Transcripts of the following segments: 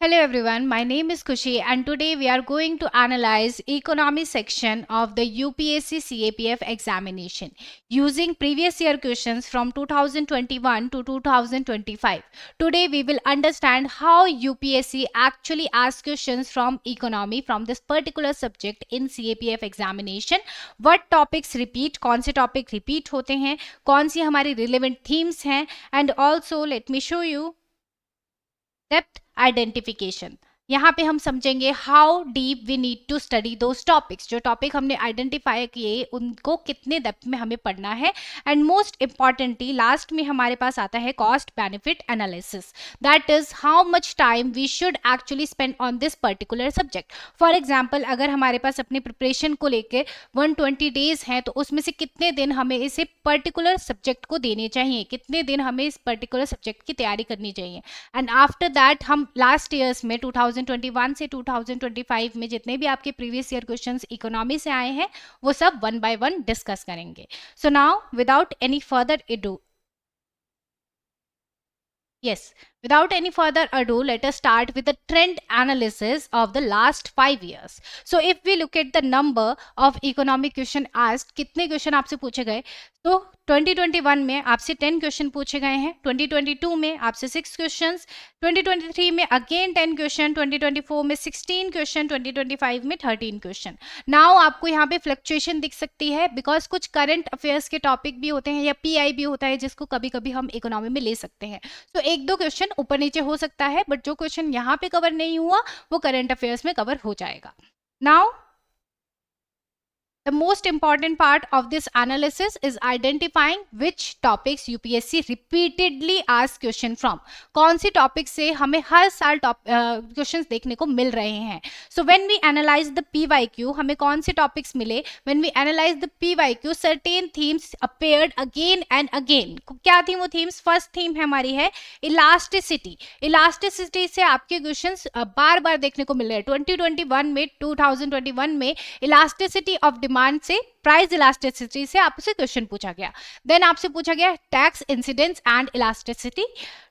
Hello everyone, my name is Kushi and today we are going to analyze economy section of the UPSC CAPF examination using previous year questions from 2021 to 2025. Today we will understand how UPSC actually asks questions from economy from this particular subject in CAPF examination. What topics repeat, कौन से topic repeat होते हैं, कौन सी हमारी relevant themes हैं, and also let me show you depth identification. यहाँ पे हम समझेंगे how deep we need to study those topics. जो टॉपिक हमने आइडेंटिफाई किए उनको कितने डेप्थ में हमें पढ़ना है. एंड मोस्ट इंपॉर्टेंटली लास्ट में हमारे पास आता है cost benefit analysis. That is how much time we should actually spend on this particular subject. For example, अगर हमारे पास अपने प्रिपरेशन को लेकर 120 डेज हैं तो उसमें से कितने दिन हमें इसे पर्टिकुलर सब्जेक्ट को देने चाहिए, कितने दिन हमें इस पर्टिकुलर सब्जेक्ट की तैयारी करनी चाहिए. एंड आफ्टर दैट हम लास्ट ईयर्स में 2021 से 2025 में जितने भी आपके प्रीवियस ईयर क्वेश्चंस इकोनॉमी से आए हैं वो सब वन बाय वन डिस्कस करेंगे. So now without any further ado, yes, without any further ado, let us start with the trend analysis of the last 5 years. So if we look at the number of economic question asked, कितने question आपसे पूछे गए, तो 2021 में आपसे 10 question पूछे गए हैं, 2022 में आपसे 6 क्वेश्चंस, 2023 में अगेन 10 क्वेश्चन, 2024 में 16 क्वेश्चन, 2025 में 13 क्वेश्चन. नाउ आपको यहाँ पे फ्लक्चुएशन दिख सकती है बिकॉज कुछ करंट अफेयर्स के टॉपिक भी होते हैं या पीआई भी होता है जिसको कभी कभी हम इकोनॉमी में ले सकते हैं. तो एक दो क्वेश्चन ऊपर नीचे हो सकता है, बट जो क्वेश्चन यहाँ पे कवर नहीं हुआ वो करंट अफेयर्स में कवर हो जाएगा. Now the most important part of this analysis is identifying which topics UPSC repeatedly asks question from. कौन सी topic से हमें हर साल questions देखने को मिल रहे हैं. So when we analyze the PYQ, हमें कौन से topics मिले? When we analyze the PYQ, certain themes appeared again and again. क्या थी वो themes? First theme है हमारी है elasticity. Elasticity से आपके questions बार बार देखने को मिल रहे हैं. 2021 में elasticity of demand से प्राइस इलास्टिसिटी से आपसे क्वेश्चन पूछा गया. देन आपसे पूछा गया टैक्स इंसिडेंस एंड इलास्टिसिटी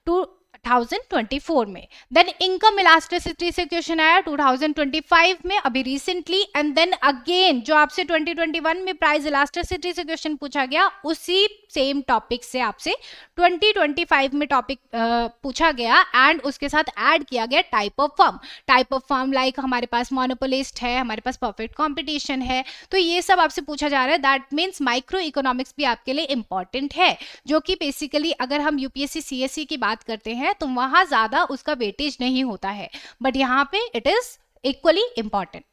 2024 में. देन इनकम इलास्टिसिटी से क्वेश्चन आया 2025 में अभी रिसेंटली. एंड देन अगेन जो आपसे 2021 में प्राइस इलास्टिसिटी से क्वेश्चन पूछा गया उसी सेम टॉपिक से आपसे 2025 में टॉपिक पूछा गया एंड उसके साथ ऐड किया गया टाइप ऑफ फर्म लाइक हमारे पास मोनोपोलिस्ट है, हमारे पास परफेक्ट कंपटीशन है. तो ये सब आपसे पूछा जा रहा है. दैट मीन्स माइक्रो इकोनॉमिक्स भी आपके लिए इंपॉर्टेंट है, जो कि बेसिकली अगर हम यूपीएससी सीएससी की बात करते हैं तो वहां ज्यादा उसका वेटेज नहीं होता है, बट यहाँ पे it is equally important.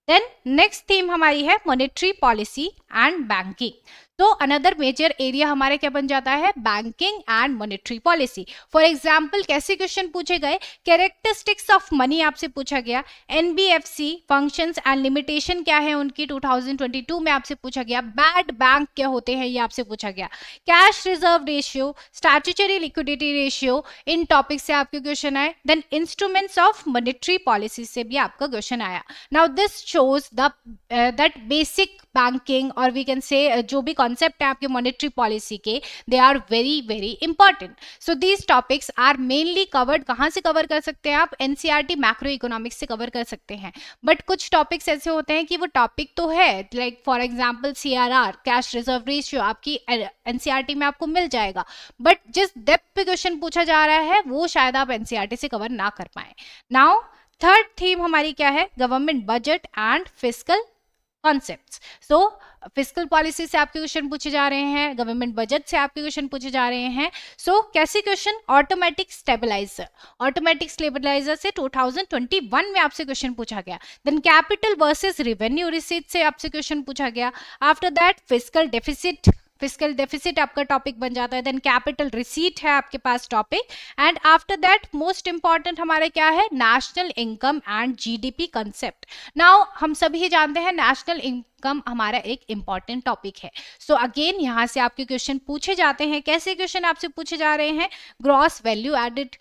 Then next theme हमारी है मॉनेटरी पॉलिसी एंड बैंकिंग. तो अनदर मेजर एरिया हमारे क्या बन जाता है banking and monetary policy. For example कैसे क्वेश्चन पूछे गए, कैरेक्टरिस्टिक्स ऑफ मनी आपसे पूछा गया, एनबीएफसी फंक्शंस एंड लिमिटेशन क्या है उनकी 2022 में आपसे पूछा गया, बैड बैंक क्या होते हैं ये आपसे पूछा गया, cash reserve ratio, statutory liquidity ratio, इन टॉपिक से आपके क्वेश्चन आए. Then instruments of monetary policy से भी आपका क्वेश्चन आया. Now this shows the that basic banking or we can say जो भी कॉन्सेप्ट है आपके मॉनेटरी पॉलिसी के, they are very very important. So these topics are mainly covered. कहाँ से कवर कर सकते हैं आप? एनसीईआरटी मैक्रो इकोनॉमिक्स से कवर कर सकते हैं. बट कुछ टॉपिक्स ऐसे होते हैं कि वो टॉपिक तो है, like for example CRR, cash reserve ratio आपकी एनसीईआरटी में आपको मिल जाएगा, बट जिस डेप्थ पे क्वेश्चन पूछा जा रहा है वो शायद आप एनसीईआरटी से कवर ना कर पाए. नाउ थर्ड थीम हमारी क्या है, government budget and fiscal concepts. So fiscal policy से आपके क्वेश्चन पूछे जा रहे हैं, गवर्नमेंट बजट से आपके क्वेश्चन पूछे जा रहे हैं. सो कैसे क्वेश्चन, ऑटोमेटिक स्टेबलाइजर से 2021 में आपसे क्वेश्चन पूछा गया. Then capital versus revenue receipt से आपसे क्वेश्चन पूछा गया. आफ्टर दैट फिस्कल डेफिसिट आपका टॉपिक बन जाता है. देन कैपिटल रिसीट है आपके पास topic. And after that most important हमारा क्या है, national income and GDP concept. Now हम सभी जानते हैं नेशनल इनकम हमारा एक इंपॉर्टेंट टॉपिक है. सो अगेन यहाँ से आपके क्वेश्चन पूछे जाते हैं. कैसे क्वेश्चन आपसे पूछे जा रहे हैं, gross value added,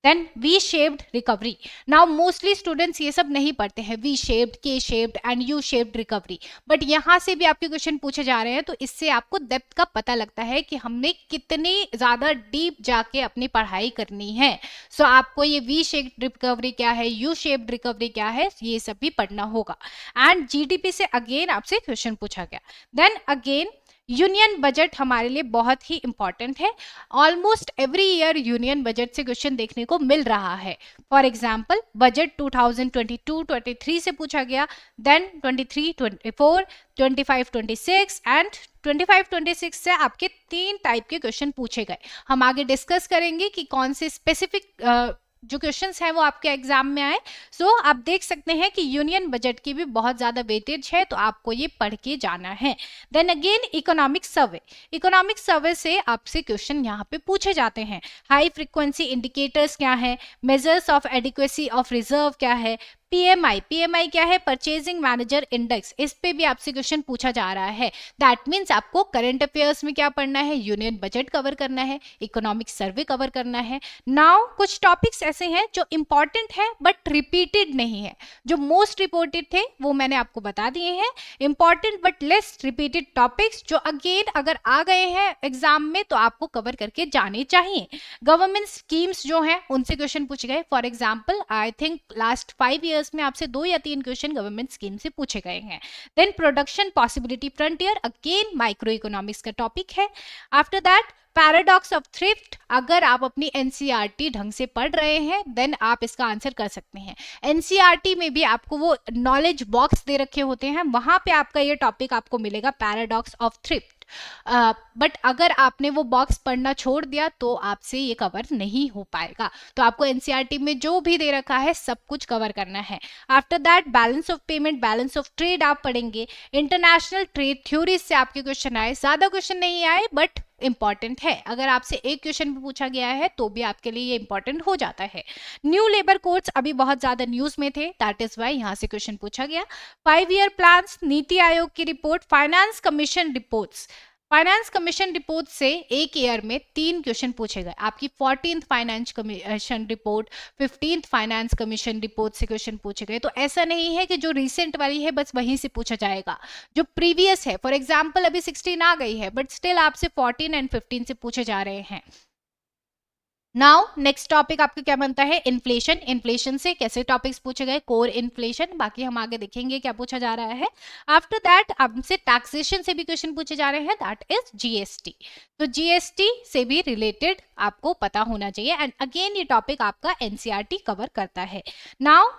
then V shaped recovery. Now mostly students ये सब नहीं पढ़ते हैं, V shaped, K shaped and U shaped recovery, but यहाँ से भी आपके क्वेश्चन पूछे जा रहे हैं, तो इससे आपको डेप्थ का पता लगता है कि हमने कितनी ज़्यादा डीप जाके अपनी पढ़ाई करनी है। सो आपको ये वी शेप्ड रिकवरी क्या है, यू शेप्ड रिकवरी क्या है, ये सब भी पढ़ना होगा। एंड जीडीपी से अगेन आपसे क्वेश्चन पूछा गया। देन अगेन यूनियन बजट हमारे लिए बहुत ही इंपॉर्टेंट है। Almost every year union budget से क्वेश्चन देखने को मिल रहा है। फॉर एग्जाम्पल बजट 2022-23 से पूछा गया, देन 23-24, 25-26 एंड 25-26 से आपके 3 टाइप के क्वेश्चन पूछे गए। हम आगे डिस्कस करेंगे कि कौन से स्पेसिफिक जो क्वेश्चंस हैं वो आपके एग्जाम में आए। सो आप देख सकते हैं कि यूनियन बजट की भी बहुत ज़्यादा वेटेज है, तो आपको ये पढ़ के जाना है। Then again economic survey, economic survey से आपसे क्वेश्चन यहाँ पे पूछे जाते हैं। हाई फ्रीक्वेंसी इंडिकेटर्स क्या है, measures of adequacy of reserve क्या है, पीएमआई, पीएमआई क्या है, परचेजिंग मैनेजर इंडेक्स, इस पे भी आपसे क्वेश्चन पूछा जा रहा है। दैट मीन्स आपको करंट अफेयर्स में क्या पढ़ना है, यूनियन बजट कवर करना है, इकोनॉमिक सर्वे कवर करना है। नाउ कुछ टॉपिक्स ऐसे हैं जो इंपॉर्टेंट है बट रिपीटेड नहीं है, जो मोस्ट रिपोर्टेड थे वो मैंने आपको बता दिए हैं। Important but less repeated topics जो अगेन अगर आ गए हैं एग्जाम में तो आपको कवर करके जाने चाहिए। गवर्नमेंट स्कीम्स जो हैं उनसे क्वेश्चन पूछे गए। For example I think last 5 years में आपसे 2 या 3 क्वेश्चन गवर्नमेंट स्कीम से पूछे गए हैं। Then production possibility frontier, again micro economics का टॉपिक है। After that paradox of thrift, अगर आप अपनी एनसीईआरटी ढंग से पढ़ रहे हैं देन आप इसका आंसर कर सकते हैं। एनसीईआरटी में भी आपको वो नॉलेज बॉक्स दे रखे होते हैं, वहां पे आपका ये टॉपिक आपको मिलेगा, पैराडॉक्स ऑफ थ्रिफ्ट। बट अगर आपने वो बॉक्स पढ़ना छोड़ दिया तो आपसे ये कवर नहीं हो पाएगा। तो आपको एनसीईआरटी में जो भी दे रखा है सब कुछ कवर करना है। After that balance of payment, balance of trade आप पढ़ेंगे। इंटरनेशनल ट्रेड थ्योरी से आपके क्वेश्चन आए, ज्यादा क्वेश्चन नहीं आए बट इंपॉर्टेंट है। अगर आपसे एक क्वेश्चन भी पूछा गया है तो भी आपके लिए ये इंपॉर्टेंट हो जाता है। न्यू लेबर कोड्स अभी बहुत ज्यादा न्यूज में थे, दैट इज वाई यहाँ से क्वेश्चन पूछा गया। 5 ईयर प्लान्स, नीति आयोग की report, finance commission reports, finance commission report से एक ईयर में 3 क्वेश्चन पूछे गए। आपकी 14th finance commission report, 15th finance commission report से क्वेश्चन पूछे गए। तो ऐसा नहीं है कि जो रिसेंट वाली है बस वहीं से पूछा जाएगा, जो प्रीवियस है, फॉर एग्जाम्पल अभी 16 आ गई है बट स्टिल आपसे 14 एंड 15 से पूछे जा रहे हैं। नाउ नेक्स्ट टॉपिक आपका क्या बनता है, इन्फ्लेशन। इन्फ्लेशन से कैसे टॉपिक्स पूछे गए, कोर इन्फ्लेशन, बाकी हम आगे देखेंगे क्या पूछा जा रहा है। आफ्टर दैट आपसे टैक्सेशन से भी क्वेश्चन पूछे जा रहे हैं, दैट इज जीएसटी। तो जीएसटी से भी रिलेटेड आपको पता होना चाहिए एंड अगेन ये टॉपिक आपका एनसीईआरटी कवर करता है। Now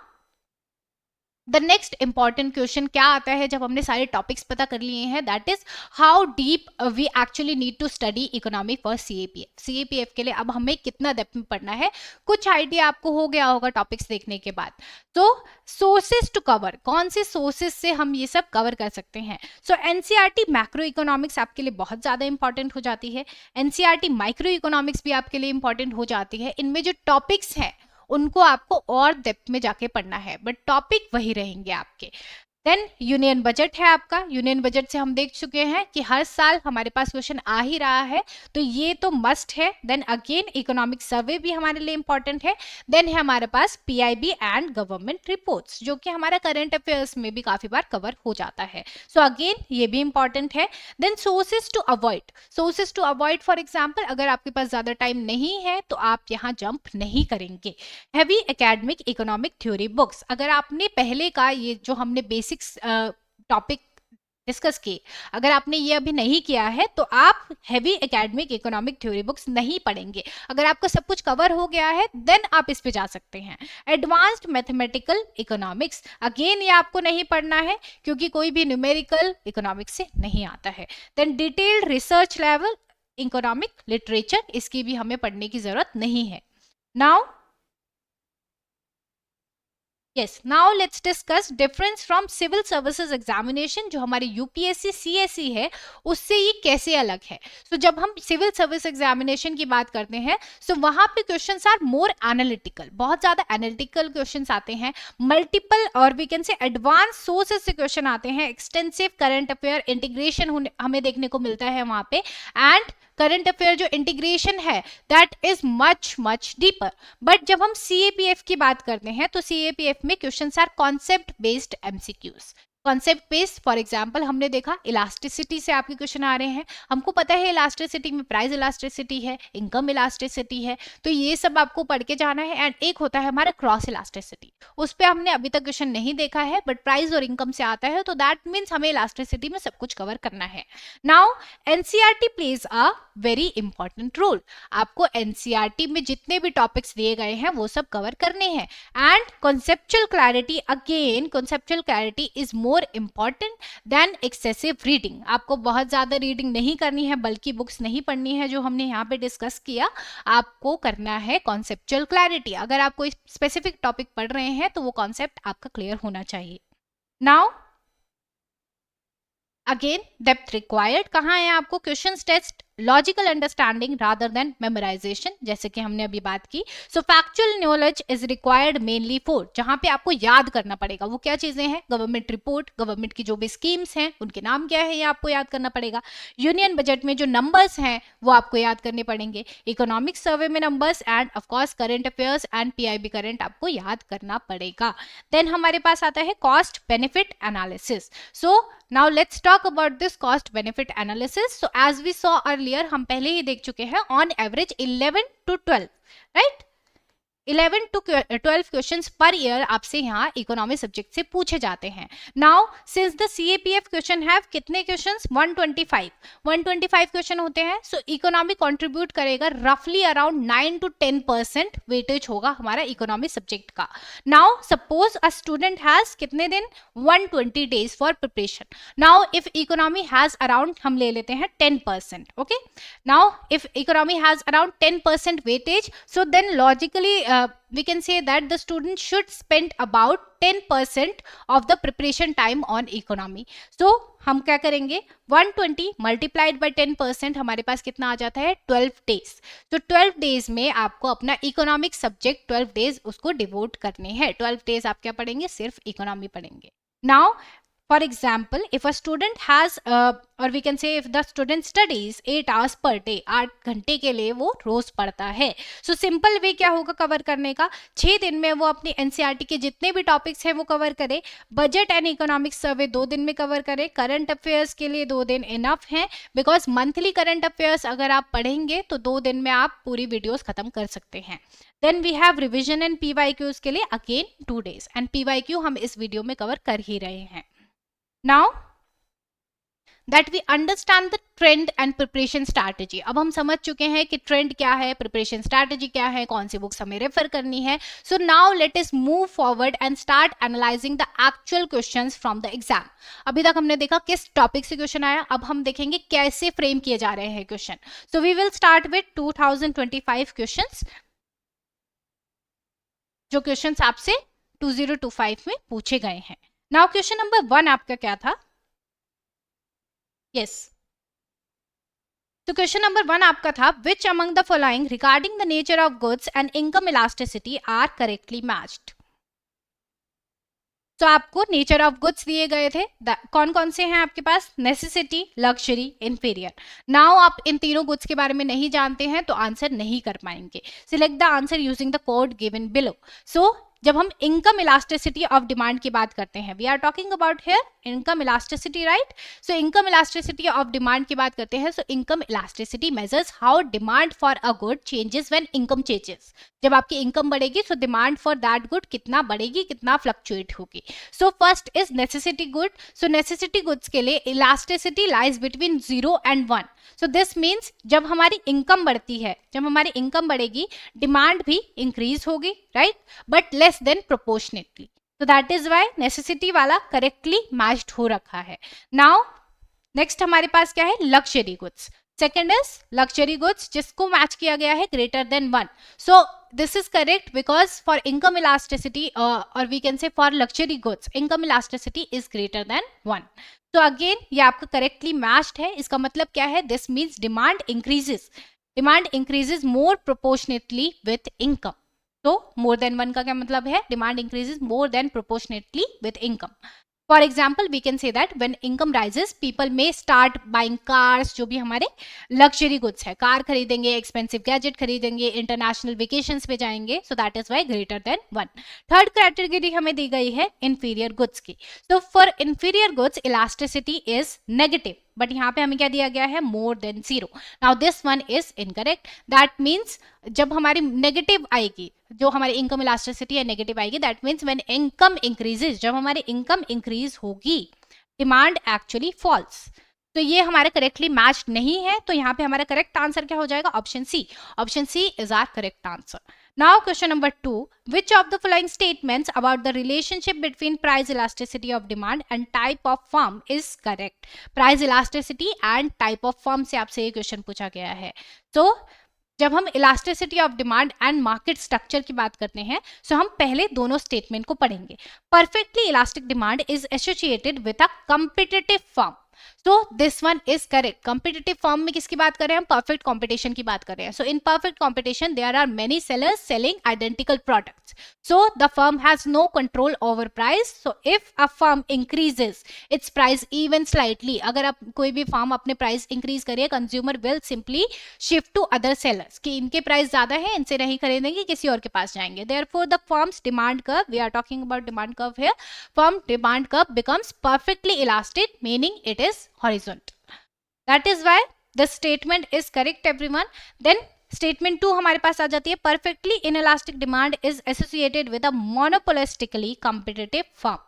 the next important question क्या आता है जब हमने सारे टॉपिक्स पता कर लिए हैं, that is how deep we actually need to study economic for CAPF. CAPF के लिए अब हमें कितना डेप्थ में पढ़ना है, कुछ आइडिया आपको हो गया होगा टॉपिक्स देखने के बाद। तो सोर्सेज टू कवर, कौन से सोर्सेज से हम ये सब कवर कर सकते हैं। सो एनसीईआरटी मैक्रो इकोनॉमिक्स आपके लिए बहुत ज्यादा इंपॉर्टेंट हो जाती है, एनसीईआरटी माइक्रो इकोनॉमिक्स भी आपके लिए इंपॉर्टेंट हो जाती है। इनमें जो टॉपिक्स हैं उनको आपको और डेप्थ में जाके पढ़ना है बट टॉपिक वही रहेंगे आपके। देन यूनियन बजट है आपका, यूनियन बजट से हम देख चुके हैं कि हर साल हमारे पास क्वेश्चन आ ही रहा है, तो ये तो मस्ट है। देन अगेन इकोनॉमिक सर्वे भी हमारे लिए इंपॉर्टेंट है। देन है हमारे पास पीआईबी एंड गवर्नमेंट रिपोर्ट्स, जो कि हमारा करंट अफेयर्स में भी काफी बार कवर हो जाता है। सो अगेन ये भी इंपॉर्टेंट है। Then sources to avoid, sources to avoid for example अगर आपके पास ज्यादा टाइम नहीं है तो आप यहाँ जंप नहीं करेंगे। Heavy academic economic theory books, अगर आपने पहले का ये जो हमने बेसिक टॉपिक डिस्कस किए, अगर आपने ये अभी नहीं किया है तो आप heavy academic economic theory books नहीं पढ़ेंगे। अगर आपका सब कुछ कवर हो गया है देन आप इस पे जा सकते हैं। एडवांस्ड मैथमेटिकल इकोनॉमिक्स, अगेन ये आपको नहीं पढ़ना है क्योंकि कोई भी न्यूमेरिकल इकोनॉमिक्स से नहीं आता है। Then detailed research level economic literature, इसकी भी हमें पढ़ने की जरूरत नहीं है। Now yes, now let's discuss difference from civil services examination, जो हमारे यूपीएससी सीएसई है उससे ये कैसे अलग है। सो जब हम सिविल सर्विस एग्जामिनेशन की बात करते हैं सो वहां पे क्वेश्चंस आर मोर एनालिटिकल, बहुत ज्यादा एनालिटिकल क्वेश्चंस आते हैं, मल्टीपल और we can say advance sources से क्वेश्चन आते हैं, एक्सटेंसिव करंट अफेयर इंटीग्रेशन हमें देखने को मिलता है वहां पे, एंड करंट अफेयर जो इंटीग्रेशन है that is much much deeper. But जब हम CAPF की बात करते हैं तो CAPF में questions are concept based MCQs। Concept based, for example हमने देखा इलास्टिसिटी से आपके क्वेश्चन आ रहे हैं, हमको पता है इलास्टिसिटी में प्राइस इलास्टिसिटी है, इनकम इलास्टिसिटी है, तो ये सब आपको पढ़ के जाना है। एंड एक होता है हमारा क्रॉस इलास्टिसिटी, उस पर हमने अभी तक क्वेश्चन नहीं देखा है बट प्राइस और इनकम से आता है, तो दैट मीन्स हमें इलास्टिसिटी में सब कुछ कवर करना है। Now NCERT plays a very important role. आपको NCERT में जितने भी टॉपिक्स दिए गए हैं वो सब कवर करने हैं। And conceptual clarity, again conceptual clarity is more important than excessive reading. आपको बहुत ज्यादा रीडिंग नहीं करनी है, बल्कि बुक्स नहीं पढ़नी है जो हमने यहाँ पे डिस्कस किया, आपको करना है कॉन्सेप्चुअल क्लैरिटी। अगर आप कोई स्पेसिफिक टॉपिक पढ़ रहे हैं तो वो कॉन्सेप्ट आपका क्लियर होना चाहिए। नाउ अगेन डेप्थ रिक्वायर्ड कहाँ है आपको, question test logical understanding rather than memorisation, जैसे कि हमने अभी बात की। So factual knowledge is required mainly for, जहां पे आपको याद करना पड़ेगा वो क्या चीजें हैं, गवर्नमेंट रिपोर्ट, गवर्नमेंट की जो भी स्कीम्स हैं उनके नाम क्या है ये आपको याद करना पड़ेगा। यूनियन बजट में जो नंबर्स हैं वो आपको याद करने पड़ेंगे, इकोनॉमिक सर्वे में numbers, and of course current affairs and PIB current आपको याद करना पड़ेगा। देन हमारे पास आता है cost benefit analysis. So now let's talk about this cost benefit analysis. So as we saw earlier, हम पहले ही देख चुके हैं, on average 11 to 12, right? 11 to 12 questions per year आपसे यहाँ इकोनॉमी सब्जेक्ट से पूछे जाते हैं। Now since the CAPF question have कितने क्वेश्चंस, 125 क्वेश्चन होते हैं। सो इकोनॉमी कंट्रीब्यूट करेगा रफली अराउंड 9 to 10% वेटेज होगा हमारा इकोनॉमी सब्जेक्ट का। Now suppose a student has कितने दिन, 120 days for preparation. Now if economy has around, हम ले लेते हैं 10%, okay. Now if economy has around 10% weightage, so then logically we can say that the student should spend about 10% of the preparation time on economy. So हम क्या करेंगे, 120 multiplied by 10% हमारे पास कितना आ जाता है, 12 डेज। तो 12 डेज में आपको अपना इकोनॉमिक सब्जेक्ट 12 डेज उसको डिवोट करने हैं। 12 डेज आप क्या पढ़ेंगे, सिर्फ इकोनॉमी पढ़ेंगे। Now for example, if a student has or we can say if the student studies 8 hours per day, 8 घंटे के लिए वो रोज पढ़ता है। सो सिंपल वे क्या होगा कवर करने का, 6 दिन में वो अपनी NCERT के जितने भी टॉपिक्स हैं वो कवर करे, बजट एंड इकोनॉमिक सर्वे 2 दिन में कवर करे, करंट अफेयर्स के लिए 2 दिन इनफ है, बिकॉज मंथली करंट अफेयर्स अगर आप पढ़ेंगे तो 2 दिन में आप पूरी वीडियोस खत्म कर सकते हैं। Then we have revision and PYQs के लिए अगेन 2 डेज, एंड PYQ हम इस वीडियो में कवर कर ही रहे हैं। Now that we understand the trend and preparation strategy, अब हम समझ चुके हैं कि ट्रेंड क्या है, प्रिपरेशन स्ट्रैटेजी क्या है, कौन सी बुक्स हमें रेफर करनी है। So now let us move forward and start analysing the actual questions from the exam. अभी तक हमने देखा किस टॉपिक से क्वेश्चन आया, अब हम देखेंगे कैसे फ्रेम किए जा रहे हैं question. So we will start with 2025 questions, जो क्वेश्चंस आपसे 2025 में पूछे गए हैं। नाउ क्वेश्चन नंबर 1 आपका क्या था, यस, तो क्वेश्चन नंबर 1 आपका था, which among the following regarding the nature of goods and income elasticity are correctly matched. तो आपको नेचर ऑफ गुड्स दिए गए थे, कौन कौन से हैं आपके पास, नेसेसिटी, लग्जरी, इंफीरियर। नाउ आप इन तीनों गुड्स के बारे में नहीं जानते हैं तो आंसर नहीं कर पाएंगे। Select the answer using the code given below. So जब हम इनकम इलास्टिसिटी ऑफ डिमांड की बात करते हैं, we are talking about here income elasticity, right. So income elasticity of demand की बात करते हैं। So income elasticity measures how demand for a good changes when income changes. जब आपकी इनकम बढ़ेगी so demand for that good कितना बढ़ेगी, कितना फ्लक्चुएट होगी। So first is necessity good. So necessity goods के लिए elasticity lies between 0 and 1। So this means जब हमारी इनकम बढ़ती है, जब हमारी इनकम बढ़ेगी डिमांड भी इंक्रीज होगी, right, but less than proportionately. तो दैट इज वाई नेसेसिटी वाला करेक्टली मैच्ड हो रखा है। नाउ नेक्स्ट हमारे पास क्या है, luxury goods. Second is luxury goods जिसको मैच किया गया है greater than 1। So this is correct because for income elasticity or we can say for luxury goods income elasticity is greater than 1। तो अगेन ये आपका करेक्टली मैच्ड है। इसका मतलब क्या है, this means demand increases more proportionately with income. तो मोर देन 1 का क्या मतलब है, demand increases more than proportionately with income. For example we can say that when income rises people may start buying cars, जो भी हमारे luxury goods है, car खरीदेंगे, एक्सपेंसिव गैजेट खरीदेंगे, इंटरनेशनल वेकेशंस पे जाएंगे, so that is why greater than 1. Third category हमें दी गई है इंफीरियर गुड्स की. तो for inferior goods elasticity is negative, but यहाँ पे हमें क्या दिया गया है, more than 0. Now this one is incorrect. That means जब हमारी नेगेटिव आएगी, जो हमारी इनकम इलास्टिसिटी है नेगेटिव आएगी, that means when income increases, जब हमारी इनकम इंक्रीज होगी, डिमांड एक्चुअली फॉल्स. तो ये हमारा करेक्टली मैच नहीं है, तो यहाँ पे हमारा करेक्ट आंसर क्या हो जाएगा, option C. Option C is our correct answer. Now question number 2, which of the following statements about the relationship between price elasticity of demand and type of firm is correct? Price elasticity and type of firm से आपसे ये question पूछा गया है. तो जब हम elasticity of demand and market structure की बात करते हैं, सो हम पहले दोनों स्टेटमेंट को पढ़ेंगे. Perfectly elastic demand is associated with a competitive firm. So this one is correct. Competitive firm में किसकी बात कर रहे हैं हम, परफेक्ट कॉम्पिटिशन की बात कर रहे हैं. So in perfect competition there are many sellers selling identical products, so the firm has no control over price. So if a firm increases its price even slightly, अगर आप कोई भी फर्म अपने प्राइस इंक्रीज करे, consumer will simply shift to other sellers, कि इनके price ज्यादा है, इनसे नहीं खरीदेंगे, किसी और के पास जाएंगे. Therefore the firm's demand curve, we are talking about demand curve here, firm demand curve becomes perfectly elastic, meaning it is horizontal. That is why the statement is correct everyone. Then statement 2 हमारे पास आ जाती है, perfectly inelastic demand is associated with a monopolistically competitive firm.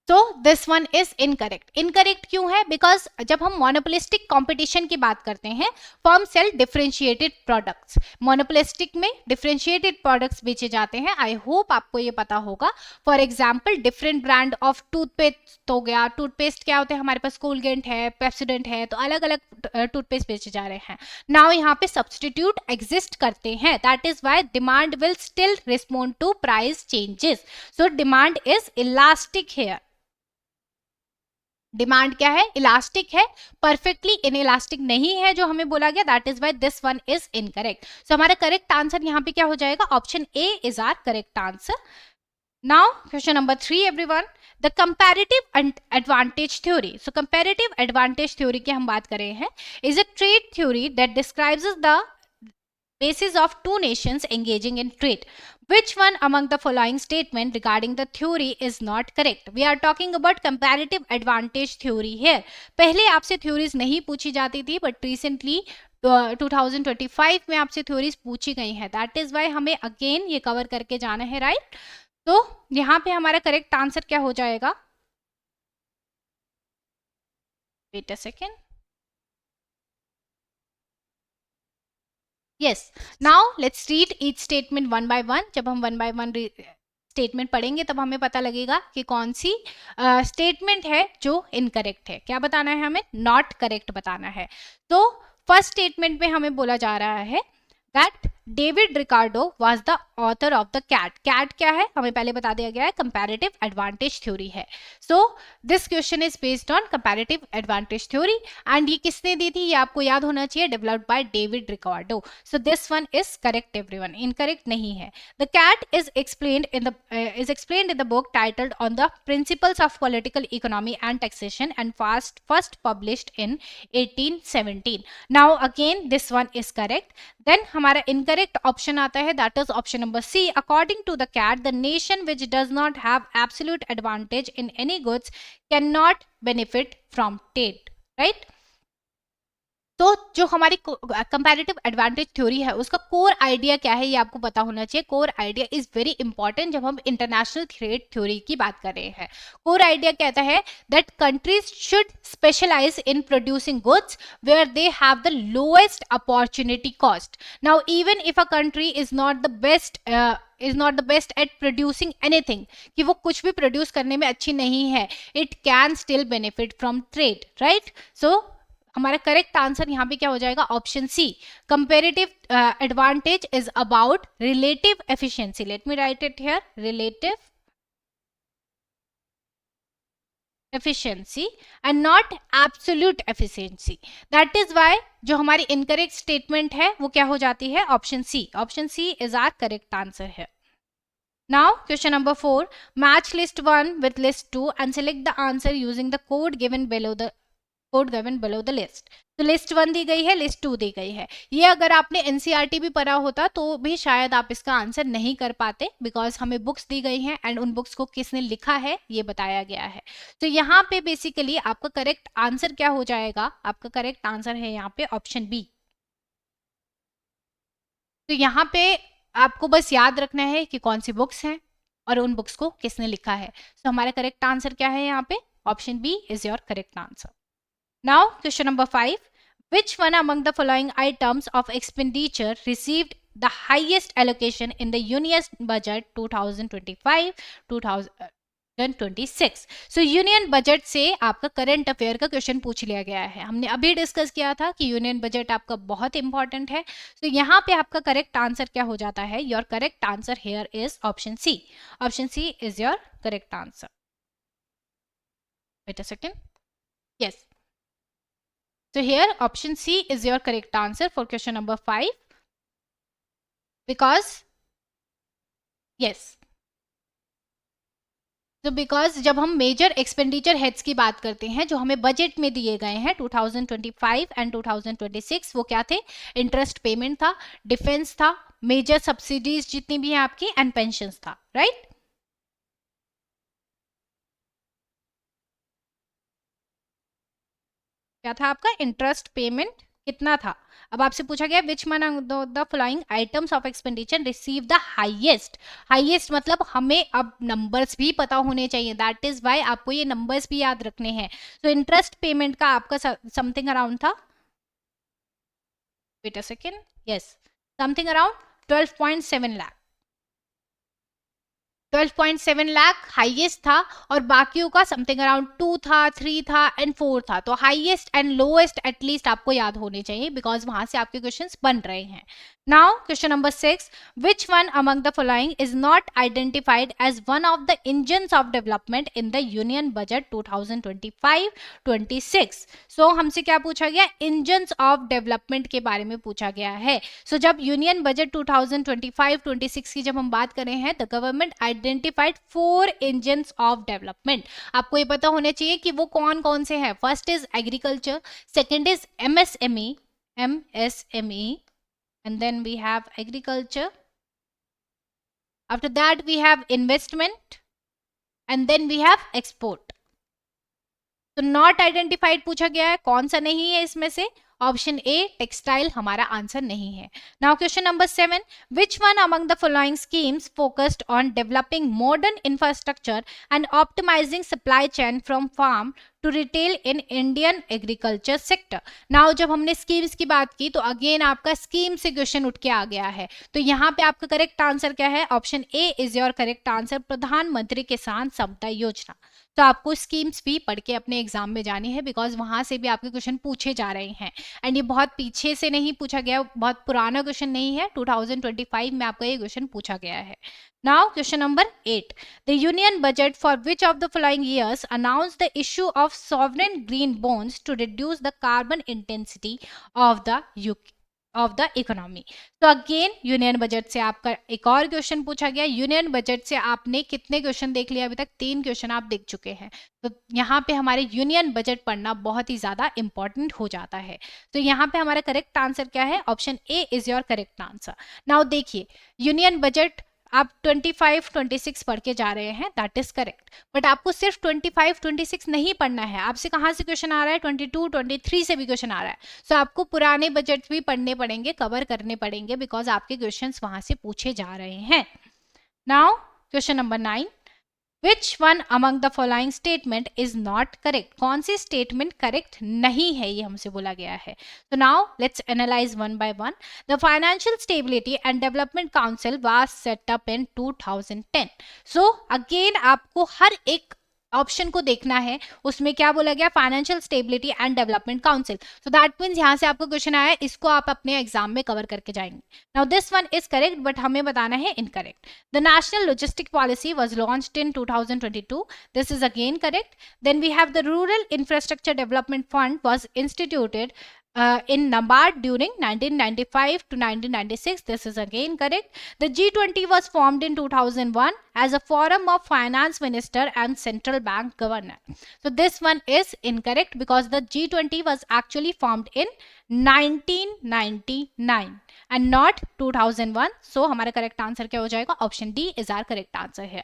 तो this one is incorrect. Incorrect क्यों है, because जब हम monopolistic competition की बात करते हैं, firm sell differentiated products. Monopolistic में डिफरेंशिएटेड प्रोडक्ट्स बेचे जाते हैं. आई होप आपको ये पता होगा. For example different brand of toothpaste हो गया. टूथपेस्ट क्या होते हैं हमारे पास, कोलगेट है, पेप्सोडेंट है, तो अलग अलग टूथपेस्ट बेचे जा रहे हैं. नाउ यहाँ पे सब्सटीट्यूट एग्जिस्ट करते हैं, that is why demand will still respond to price changes. So demand is elastic here. Demand क्या है, इलास्टिक है, परफेक्टली इनइलास्टिक नहीं है जो हमें बोला गया. That is why this one is incorrect. So हमारा करेक्ट आंसर यहाँ पे क्या हो जाएगा, option A is our correct answer. Now question number 3 everyone, the comparative advantage theory. So comparative advantage theory की हम बात कर रहे हैं, is a trade theory that describes the basis of two nations engaging in trade. Which one among the following statement regarding the theory is not correct? We are talking about comparative advantage theory here. पहले आपसे theories नहीं पूछी जाती थी, but recently 2025 में आपसे theories पूछी गई हैं. That is why हमें again ये cover करके जाना है, right? तो यहाँ पे हमारा correct answer क्या हो जाएगा? Wait a second. Yes. Now let's read each statement one by one. जब हम one by one स्टेटमेंट पढ़ेंगे तब हमें पता लगेगा कि कौन सी स्टेटमेंट है जो इनकरेक्ट है. क्या बताना है हमें, नॉट करेक्ट बताना है. तो फर्स्ट स्टेटमेंट में हमें बोला जा रहा है that David Ricardo was the author of the CAT. CAT क्या है हमें पहले बता दिया गया है, कंपैरेटिव एडवांटेज थ्योरी है. So this question is based on comparative advantage theory, and ये किसने दी थी, ये आपको याद होना चाहिए, developed by David Ricardo. So this one is correct everyone, incorrect नहीं है. The CAT is explained in the book titled on the principles of political economy and taxation and first published in 1817. Now again this one is correct. Then हमारा incorrect option आता है, that is option number C. According to the CAT, the nation which does not have absolute advantage in any goods can not benefit from trade, right. तो जो हमारी comparative advantage theory है उसका core idea क्या है ये आपको पता होना चाहिए. Core idea is very important जब हम इंटरनेशनल ट्रेड थ्योरी की बात कर रहे हैं. कोर आइडिया कहता है that countries should specialise in producing goods where they have the lowest opportunity cost. Now even if a country is not the best at producing anything, कि वो कुछ भी प्रोड्यूस करने में अच्छी नहीं है, it can still benefit from trade, right. So हमारा करेक्ट आंसर यहाँ पे क्या हो जाएगा, option C. Comparative advantage is about relative efficiency. Let me write it here, relative efficiency and not absolute efficiency. That is why जो हमारी incorrect statement है वो क्या हो जाती है, option C. Option C is our correct answer है. Now question number 4, match list 1 with list 2 and select the answer using the code given below the list. तो लिस्ट 1 दी गई है, लिस्ट 2 दी गई है. ये अगर आपने एनसीईआरटी भी पढ़ा होता तो भी शायद आप इसका आंसर नहीं कर पाते, बिकॉज हमें बुक्स दी गई हैं एंड उन बुक्स को किसने लिखा है ये बताया गया है. तो यहाँ पे बेसिकली आपका करेक्ट आंसर क्या हो जाएगा, आपका करेक्ट आंसर है यहाँ पे ऑप्शन बी. तो यहाँ पे आपको बस याद रखना है कि कौन सी बुक्स हैं और उन बुक्स को किसने लिखा है. तो हमारा करेक्ट आंसर क्या है यहाँ पे, option B is your correct answer. Now question number 5, which one among the following items of expenditure received the highest allocation in the union budget 2025-2026? So union budget से आपका करंट अफेयर का question पूछ लिया गया है. हमने अभी discuss किया था कि यूनियन बजट आपका बहुत इंपॉर्टेंट है. तो यहाँ पे आपका करेक्ट आंसर क्या हो जाता है, your correct answer here is option C. Option C is your correct answer. Wait a second. Yes, so here option C is your correct answer for question number 5, because yes, तो because जब हम major expenditure heads की बात करते हैं जो हमें budget में दिए गए हैं 2025 एंड 2026, वो क्या थे, इंटरेस्ट पेमेंट था, डिफेंस था, मेजर सब्सिडीज जितनी भी हैं आपकी, एंड पेंशंस था, राइट. क्या था आपका, इंटरेस्ट पेमेंट कितना था. अब आपसे पूछा गया which one the following items of expenditure receive the highest. Highest मतलब हमें अब नंबर्स भी पता होने चाहिए, दैट इज वाई आपको ये नंबर्स भी याद रखने हैं. तो इंटरेस्ट पेमेंट का आपका समथिंग अराउंड था, wait a second, yes, something around 12.7 lakh. 12.7 lakh highest था और बाकियों का समथिंग अराउंड 2 था, 3 था एंड 4 था. तो हाईएस्ट एंड लोएस्ट एटलीस्ट आपको याद होने चाहिए, बिकॉज वहां से आपके क्वेश्चंस बन रहे हैं. Now question number 6, which one among the following is not identified as one of the engines of development in the union budget 2025-26. So हमसे क्या पूछा गया, इंजन्स ऑफ डेवलपमेंट के बारे में पूछा गया है. सो जब यूनियन बजट 2025-26 की जब हम बात कर रहे हैं, the government identified 4 engines of development. आपको ये पता होना चाहिए कि वो कौन कौन से हैं. First is agriculture, second is MSME, and then we have agriculture. After that we have investment, and then we have export. तो नॉट आइडेंटिफाइड पूछा गया है, कौन सा नहीं है इसमें से, ऑप्शन ए टेक्सटाइल हमारा आंसर नहीं है. Now question number 7, which one among the following schemes focused on developing modern infrastructure and optimising supply chain from farm to retail in Indian agriculture sector. Now जब हमने schemes की बात की तो again आपका स्कीम से क्वेश्चन उठ के आ गया है. तो यहाँ पे आपका करेक्ट आंसर क्या है, option A is your correct answer, प्रधानमंत्री किसान सहायता योजना. तो आपको स्कीम्स भी पढ़ के अपने एग्जाम में जानी है, बिकॉज वहां से भी आपके क्वेश्चन पूछे जा रहे हैं. एंड ये बहुत पीछे से नहीं पूछा गया, बहुत पुराना क्वेश्चन नहीं है, 2025 में आपका ये क्वेश्चन पूछा गया है. Now question number 8, the union budget for which of the following years announced the issue of sovereign green bonds to reduce the carbon intensity of the economy. तो अगेन यूनियन बजट से आपका एक और question पूछा गया. Union budget से आपने कितने क्वेश्चन देख लिया अभी तक, 3 क्वेश्चन आप देख चुके हैं. तो यहाँ पे हमारे यूनियन बजट पढ़ना बहुत ही ज्यादा इंपॉर्टेंट हो जाता है. तो यहाँ पे हमारा करेक्ट आंसर क्या है, option A is your correct answer. Now देखिए, यूनियन बजट आप 25-26 पढ़ के जा रहे हैं, दैट इज करेक्ट, बट आपको सिर्फ 25-26 नहीं पढ़ना है. आपसे कहाँ से क्वेश्चन आ रहा है, 22-23 से भी क्वेश्चन आ रहा है. सो आपको पुराने बजट भी पढ़ने पड़ेंगे, कवर करने पड़ेंगे, बिकॉज आपके क्वेश्चंस वहां से पूछे जा रहे हैं. Now question number 9, Which one among the following statement is not correct? कौन सी statement correct नहीं है, ये हमसे बोला गया है. So now let's analyze one by one. The Financial Stability and Development Council was set up in 2010. So again आपको हर एक ऑप्शन को देखना है, उसमें क्या बोला गया, financial stability and development council. So that means यहाँ से आपको क्वेश्चन आया, इसको आप अपने एग्जाम में कवर करके जाएंगे. Now this one is correct, but हमें बताना है incorrect. The national logistic policy was launched in 2022. This is again correct. Then we have the rural infrastructure development fund was instituted in NABARD during 1995 to 1996. This is again correct. The G20 was formed in 2001 as a forum of finance minister and central bank governor. So this one is incorrect because the G20 was actually formed in 1999 and not 2001. So हमारा correct answer क्या हो जाएगा? Option D is our correct answer here.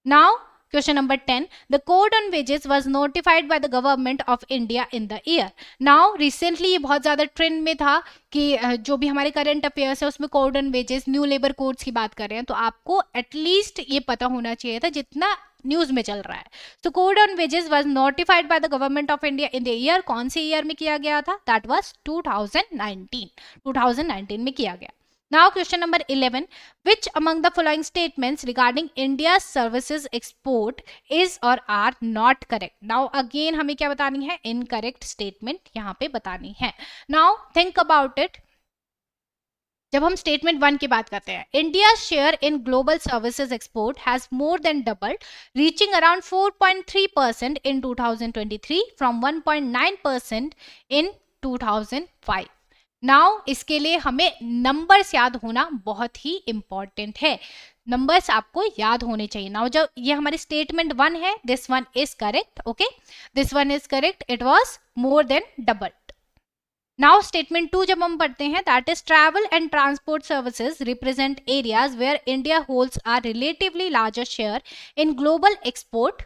Now question number 10. The code on wages was notified by the government of India in the year. Now recently ये बहुत ज़्यादा trend में था कि जो भी हमारे करंट अफेयर्स है उसमें code on wages, new labour codes की बात कर रहे हैं, तो आपको एटलीस्ट ये पता होना चाहिए था जितना न्यूज में चल रहा है. तो code on wages was notified by the government of India in the year. कौन से ईयर में किया गया था? दैट वाज 2019 में किया गया. Now question number 11. Which among the following statements regarding India's services export is or are not correct? Now again हमें क्या बतानी है? Incorrect statement यहाँ पे बतानी है. Now think about it. जब हम स्टेटमेंट 1 की बात करते हैं, India share in global services export has more than doubled, reaching around 4.3% in 2023 from 1.9% in 2005. Now इसके लिए हमें नंबर्स याद होना बहुत ही इंपॉर्टेंट है. नंबर्स आपको याद होने चाहिए. नाउ जब ये हमारी स्टेटमेंट 1 है, this one is correct. Okay, this one is correct. It was more than double. Now statement 2 जब हम पढ़ते हैं, that is travel and transport services represent areas where India holds are relatively larger share in global export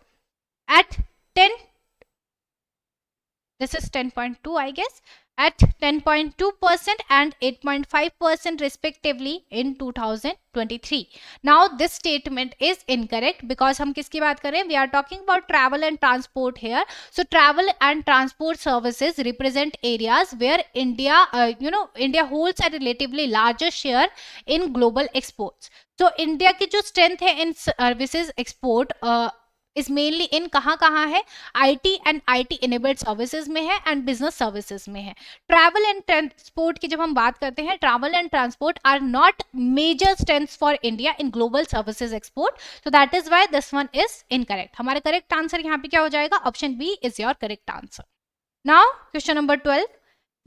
at 10, this is 10.2 I guess, at 10.2% and 8.5% respectively in 2023. Now this statement is incorrect because हम किसकी बात कर रहे हैं? We are talking about travel and transport here. So travel and transport services represent areas where India India holds a relatively larger share in global exports. So India की जो strength है in services export is mainly इन कहाँ है? IT and IT enabled services में है and business services में है. Travel and transport की जब हम बात करते हैं, travel and transport are not major strengths for India in global services export. So that is why this one is incorrect. हमारा करेक्ट आंसर यहाँ पे क्या हो जाएगा? Option B is your correct answer. Now question number 12.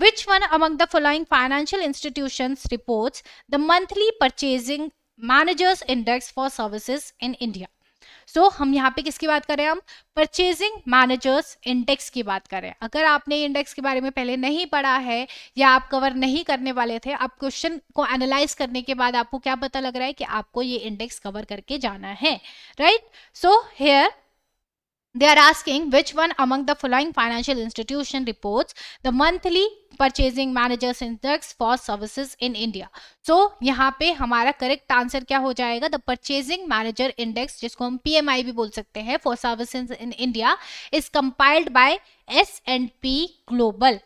Which one among the following financial institutions reports the monthly purchasing managers index for services in India? सो हम यहाँ पे किसकी बात कर रहे हैं? हम परचेजिंग मैनेजर्स इंडेक्स की बात कर रहे हैं. अगर आपने इंडेक्स के बारे में पहले नहीं पढ़ा है या आप कवर नहीं करने वाले थे, आप क्वेश्चन को एनालाइज करने के बाद आपको क्या पता लग रहा है कि आपको ये इंडेक्स कवर करके जाना है, right? So here they are asking which one among the following financial institution reports the monthly purchasing managers index for services in India. So यहाँ पे हमारा करेक्ट आंसर क्या हो जाएगा? द परचेजिंग मैनेजर इंडेक्स, जिसको हम PMI भी बोल सकते हैं, for services in India, is compiled by S&P global.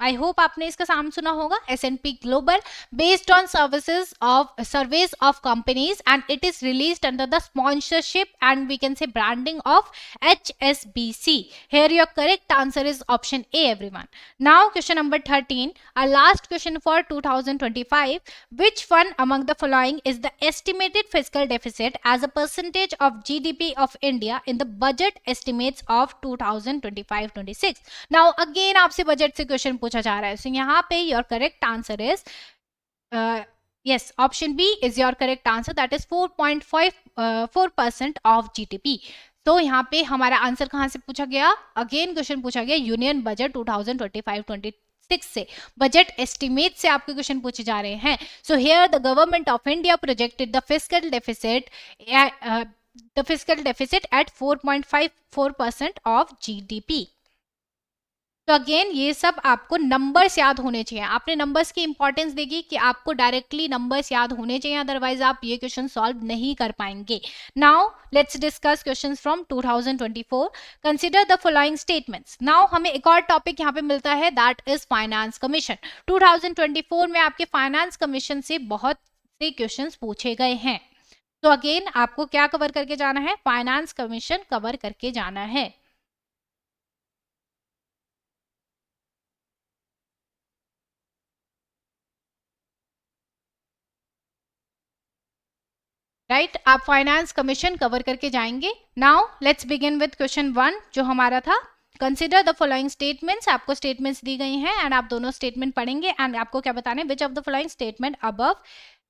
I hope आपने इसका नाम सुना होगा, S&P global, based on surveys of companies and it is released under the sponsorship and we can say branding of HSBC. Here your correct answer is option A, everyone. Now question number 13, our last question for 2025. Which one among the following is the estimated fiscal deficit as a percentage of GDP of India in the budget estimates of 2025-26? Now again आपसे budget से question पूछा जा रहा है. सो यहाँ पे your correct answer is yes, option B is your correct answer, that is 4.4% of GDP. तो यहाँ पे हमारा आंसर कहाँ से पूछा गया? अगेन क्वेश्चन पूछा गया यूनियन बजट 2025-26 से, बजट एस्टिमेट से आपके क्वेश्चन पूछे जा रहे हैं. So here the government of India projected the fiscal deficit at 4.54% of GDP. तो अगेन ये सब आपको नंबर्स याद होने चाहिए. आपने नंबर्स की इंपॉर्टेंस देखी कि आपको डायरेक्टली नंबर्स याद होने चाहिए, अदरवाइज आप ये क्वेश्चन सॉल्व नहीं कर पाएंगे. Now let's discuss questions from 2024. Consider the following statements. Now हमें एक और टॉपिक यहाँ पे मिलता है, दैट इज फाइनेंस कमीशन. 2024 में आपके फाइनेंस कमीशन से बहुत से क्वेश्चंस पूछे गए हैं. तो अगेन आपको क्या कवर करके जाना है? फाइनेंस कमीशन कवर करके जाना है. राइट, आप फाइनेंस कमीशन कवर करके जाएंगे. Now let's begin with question 1 जो हमारा था. कंसिडर द फॉलोइंग स्टेटमेंट्स, आपको स्टेटमेंट्स दी गई हैं एंड आप दोनों स्टेटमेंट पढ़ेंगे एंड आपको क्या बताना है, which of the following statement above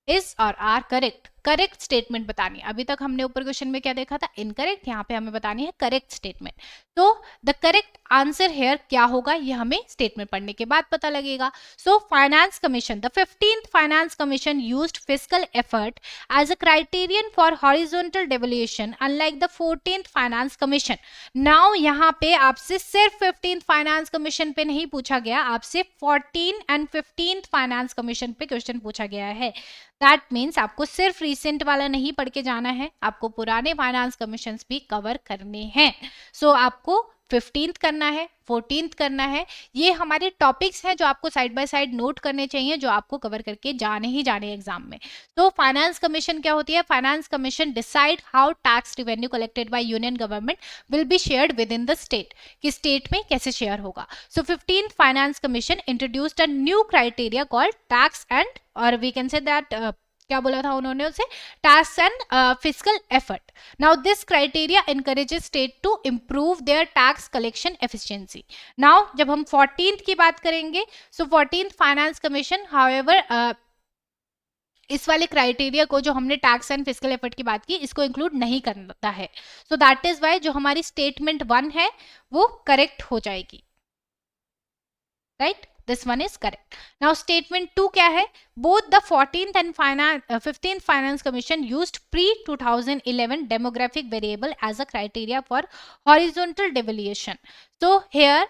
is और आर करेक्ट, करेक्ट स्टेटमेंट बतानी है। अभी तक हमने ऊपर क्वेश्चन में क्या देखा था, इनकरेक्ट, यहाँ पे हमें बतानी है करेक्ट स्टेटमेंट। तो द करेक्ट आंसर हेयर क्या होगा ये हमें स्टेटमेंट पढ़ने के बाद पता लगेगा। So finance commission, the 15th finance commission used fiscal effort as a criterion for horizontal devolution unlike the 14th finance commission. Now यहाँ पे आपसे सिर्फ 15th फाइनेंस कमीशन पे नहीं पूछा गया, आपसे 14 एंड 15th फाइनेंस कमीशन पे क्वेश्चन पूछा गया है। दैट मीन्स आपको सिर्फ रिसेंट वाला नहीं पढ़ के जाना है, आपको पुराने फाइनेंस कमीशंस भी कवर करने हैं। सो आपको 15th करना है, 14th करना है। ये हमारे टॉपिक्स हैं जो आपको साइड बाय साइड नोट करने चाहिए, जो आपको कवर करके जाने ही जाने एग्जाम में। तो फाइनेंस कमीशन क्या होती है, finance commission decide how tax revenue collected by union government will be shared with in the state, कि स्टेट में कैसे शेयर होगा। So 15th finance commission introduced a new criteria called tax and, और we can say that क्या बोला था उन्होंने उसे, tax and fiscal effort. Now this criteria encourages state to improve their tax collection efficiency. Now जब हम 14th की बात करेंगे, सो 14th फाइनेंस कमीशन हाउएवर इस वाले क्राइटेरिया को, जो हमने टैक्स एंड फिस्कल एफर्ट की बात की, इसको इंक्लूड नहीं करता है। सो दैट इज वाई जो हमारी स्टेटमेंट 1 है वो करेक्ट हो जाएगी, right. This one is correct. Now statement 2 क्या है, both the 14th and 15th Finance Commission used pre-2011 demographic variable as a criteria for horizontal devaluation. So here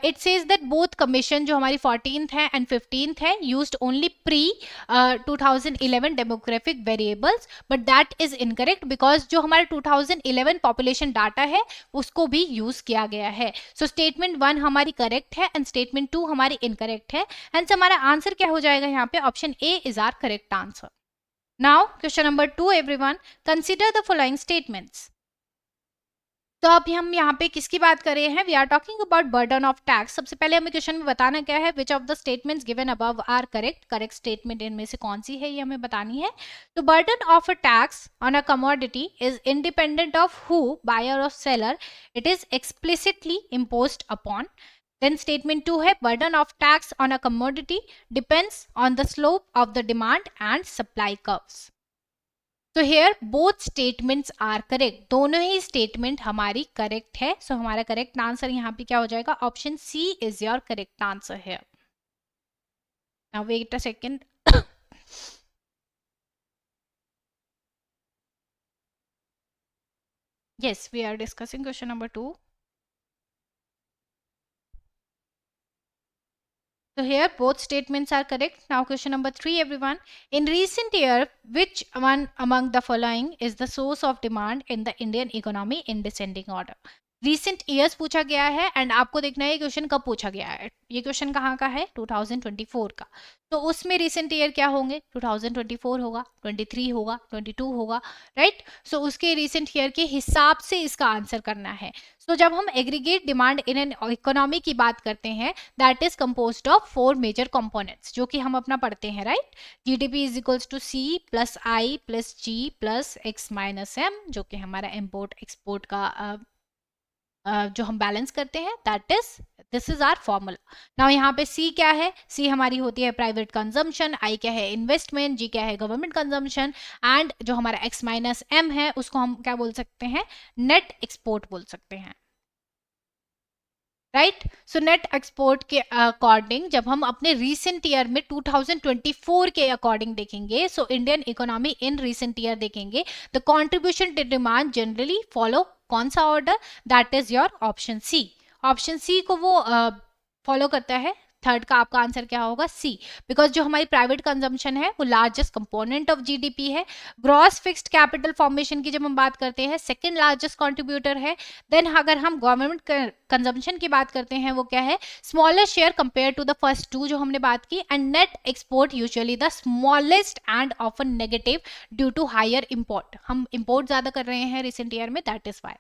it says that both commission जो हमारी 14th है and 15th है used only pre 2011 demographic variables, but that is incorrect because जो हमारा 2011 population data है उसको भी use किया गया है। सो स्टेटमेंट 1 हमारी करेक्ट है एंड स्टेटमेंट 2 हमारी इनकरेक्ट है, एंड हमारा आंसर क्या हो जाएगा यहाँ पे, option A is our correct answer. Now question number 2 everyone, consider the following statements. तो अब हम यहाँ पे किसकी बात कर रहे हैं, we are talking about burden of tax. सबसे पहले हमें क्वेश्चन में बताना क्या है, which of the statements given above are correct, correct statement इनमें से कौन सी है ये हमें बतानी है। तो burden of a tax on a commodity is independent of who, buyer or seller, it is explicitly imposed upon. Then statement 2 है, burden of tax on a commodity depends on the slope of the demand and supply curves. So here both statements are correct, दोनों ही statement हमारी correct है। So हमारा correct answer यहाँ पे क्या हो जाएगा, option C is your correct answer here. Now wait a second. Yes, we are discussing question number 2. So here both statements are correct. Now question number 3 everyone. In recent year, which one among the following is the source of demand in the Indian economy in descending order? Recent years पूछा गया है and आपको देखना है ये question कब पूछा गया है। ये क्वेश्चन कहाँ का है, 2024 का। तो उसमें रिसेंट ईयर क्या होंगे, 2024 होगा, 23 होगा, 22 होगा, राइट। सो उसके रिसेंट ईयर के हिसाब से इसका आंसर करना है। सो जब हम aggregate demand in an economy की बात करते हैं, that is composed of 4 major components, जो कि हम अपना पढ़ते हैं, right. GDP is equals to C plus I plus G plus X minus M, जो कि हमारा इम्पोर्ट एक्सपोर्ट का जो हम बैलेंस करते हैं, that is, this is our formula. Now यहाँ पे सी क्या है, सी हमारी होती है प्राइवेट कंजम्पशन, आई क्या है इन्वेस्टमेंट, जी क्या है गवर्नमेंट कंजम्पशन, एंड जो हमारा एक्स माइनस एम है उसको हम क्या बोल सकते हैं, नेट एक्सपोर्ट बोल सकते हैं, राइट। सो नेट एक्सपोर्ट के अकॉर्डिंग जब हम अपने रिसेंट ईयर में 2024 के अकॉर्डिंग देखेंगे, so Indian economy in recent year देखेंगे, the contribution to demand generally follow कौन सा ऑर्डर, that is your option C. Option C को वो फॉलो करता है। थर्ड का आपका आंसर क्या होगा, सी, बिकॉज जो हमारी प्राइवेट कंजम्पशन है वो लार्जेस्ट कंपोनेंट ऑफ जीडीपी है। ग्रॉस फिक्स्ड कैपिटल फॉर्मेशन की जब हम बात करते हैं, सेकंड लार्जेस्ट कंट्रीब्यूटर है। देन अगर हम गवर्नमेंट कंजम्पशन की बात करते हैं, वो क्या है, smallest share compare to the first two जो हमने बात की, and net export usually the smallest and often negative due to higher import. हम इम्पोर्ट ज्यादा कर रहे हैं रिसेंट ईयर में, that is why.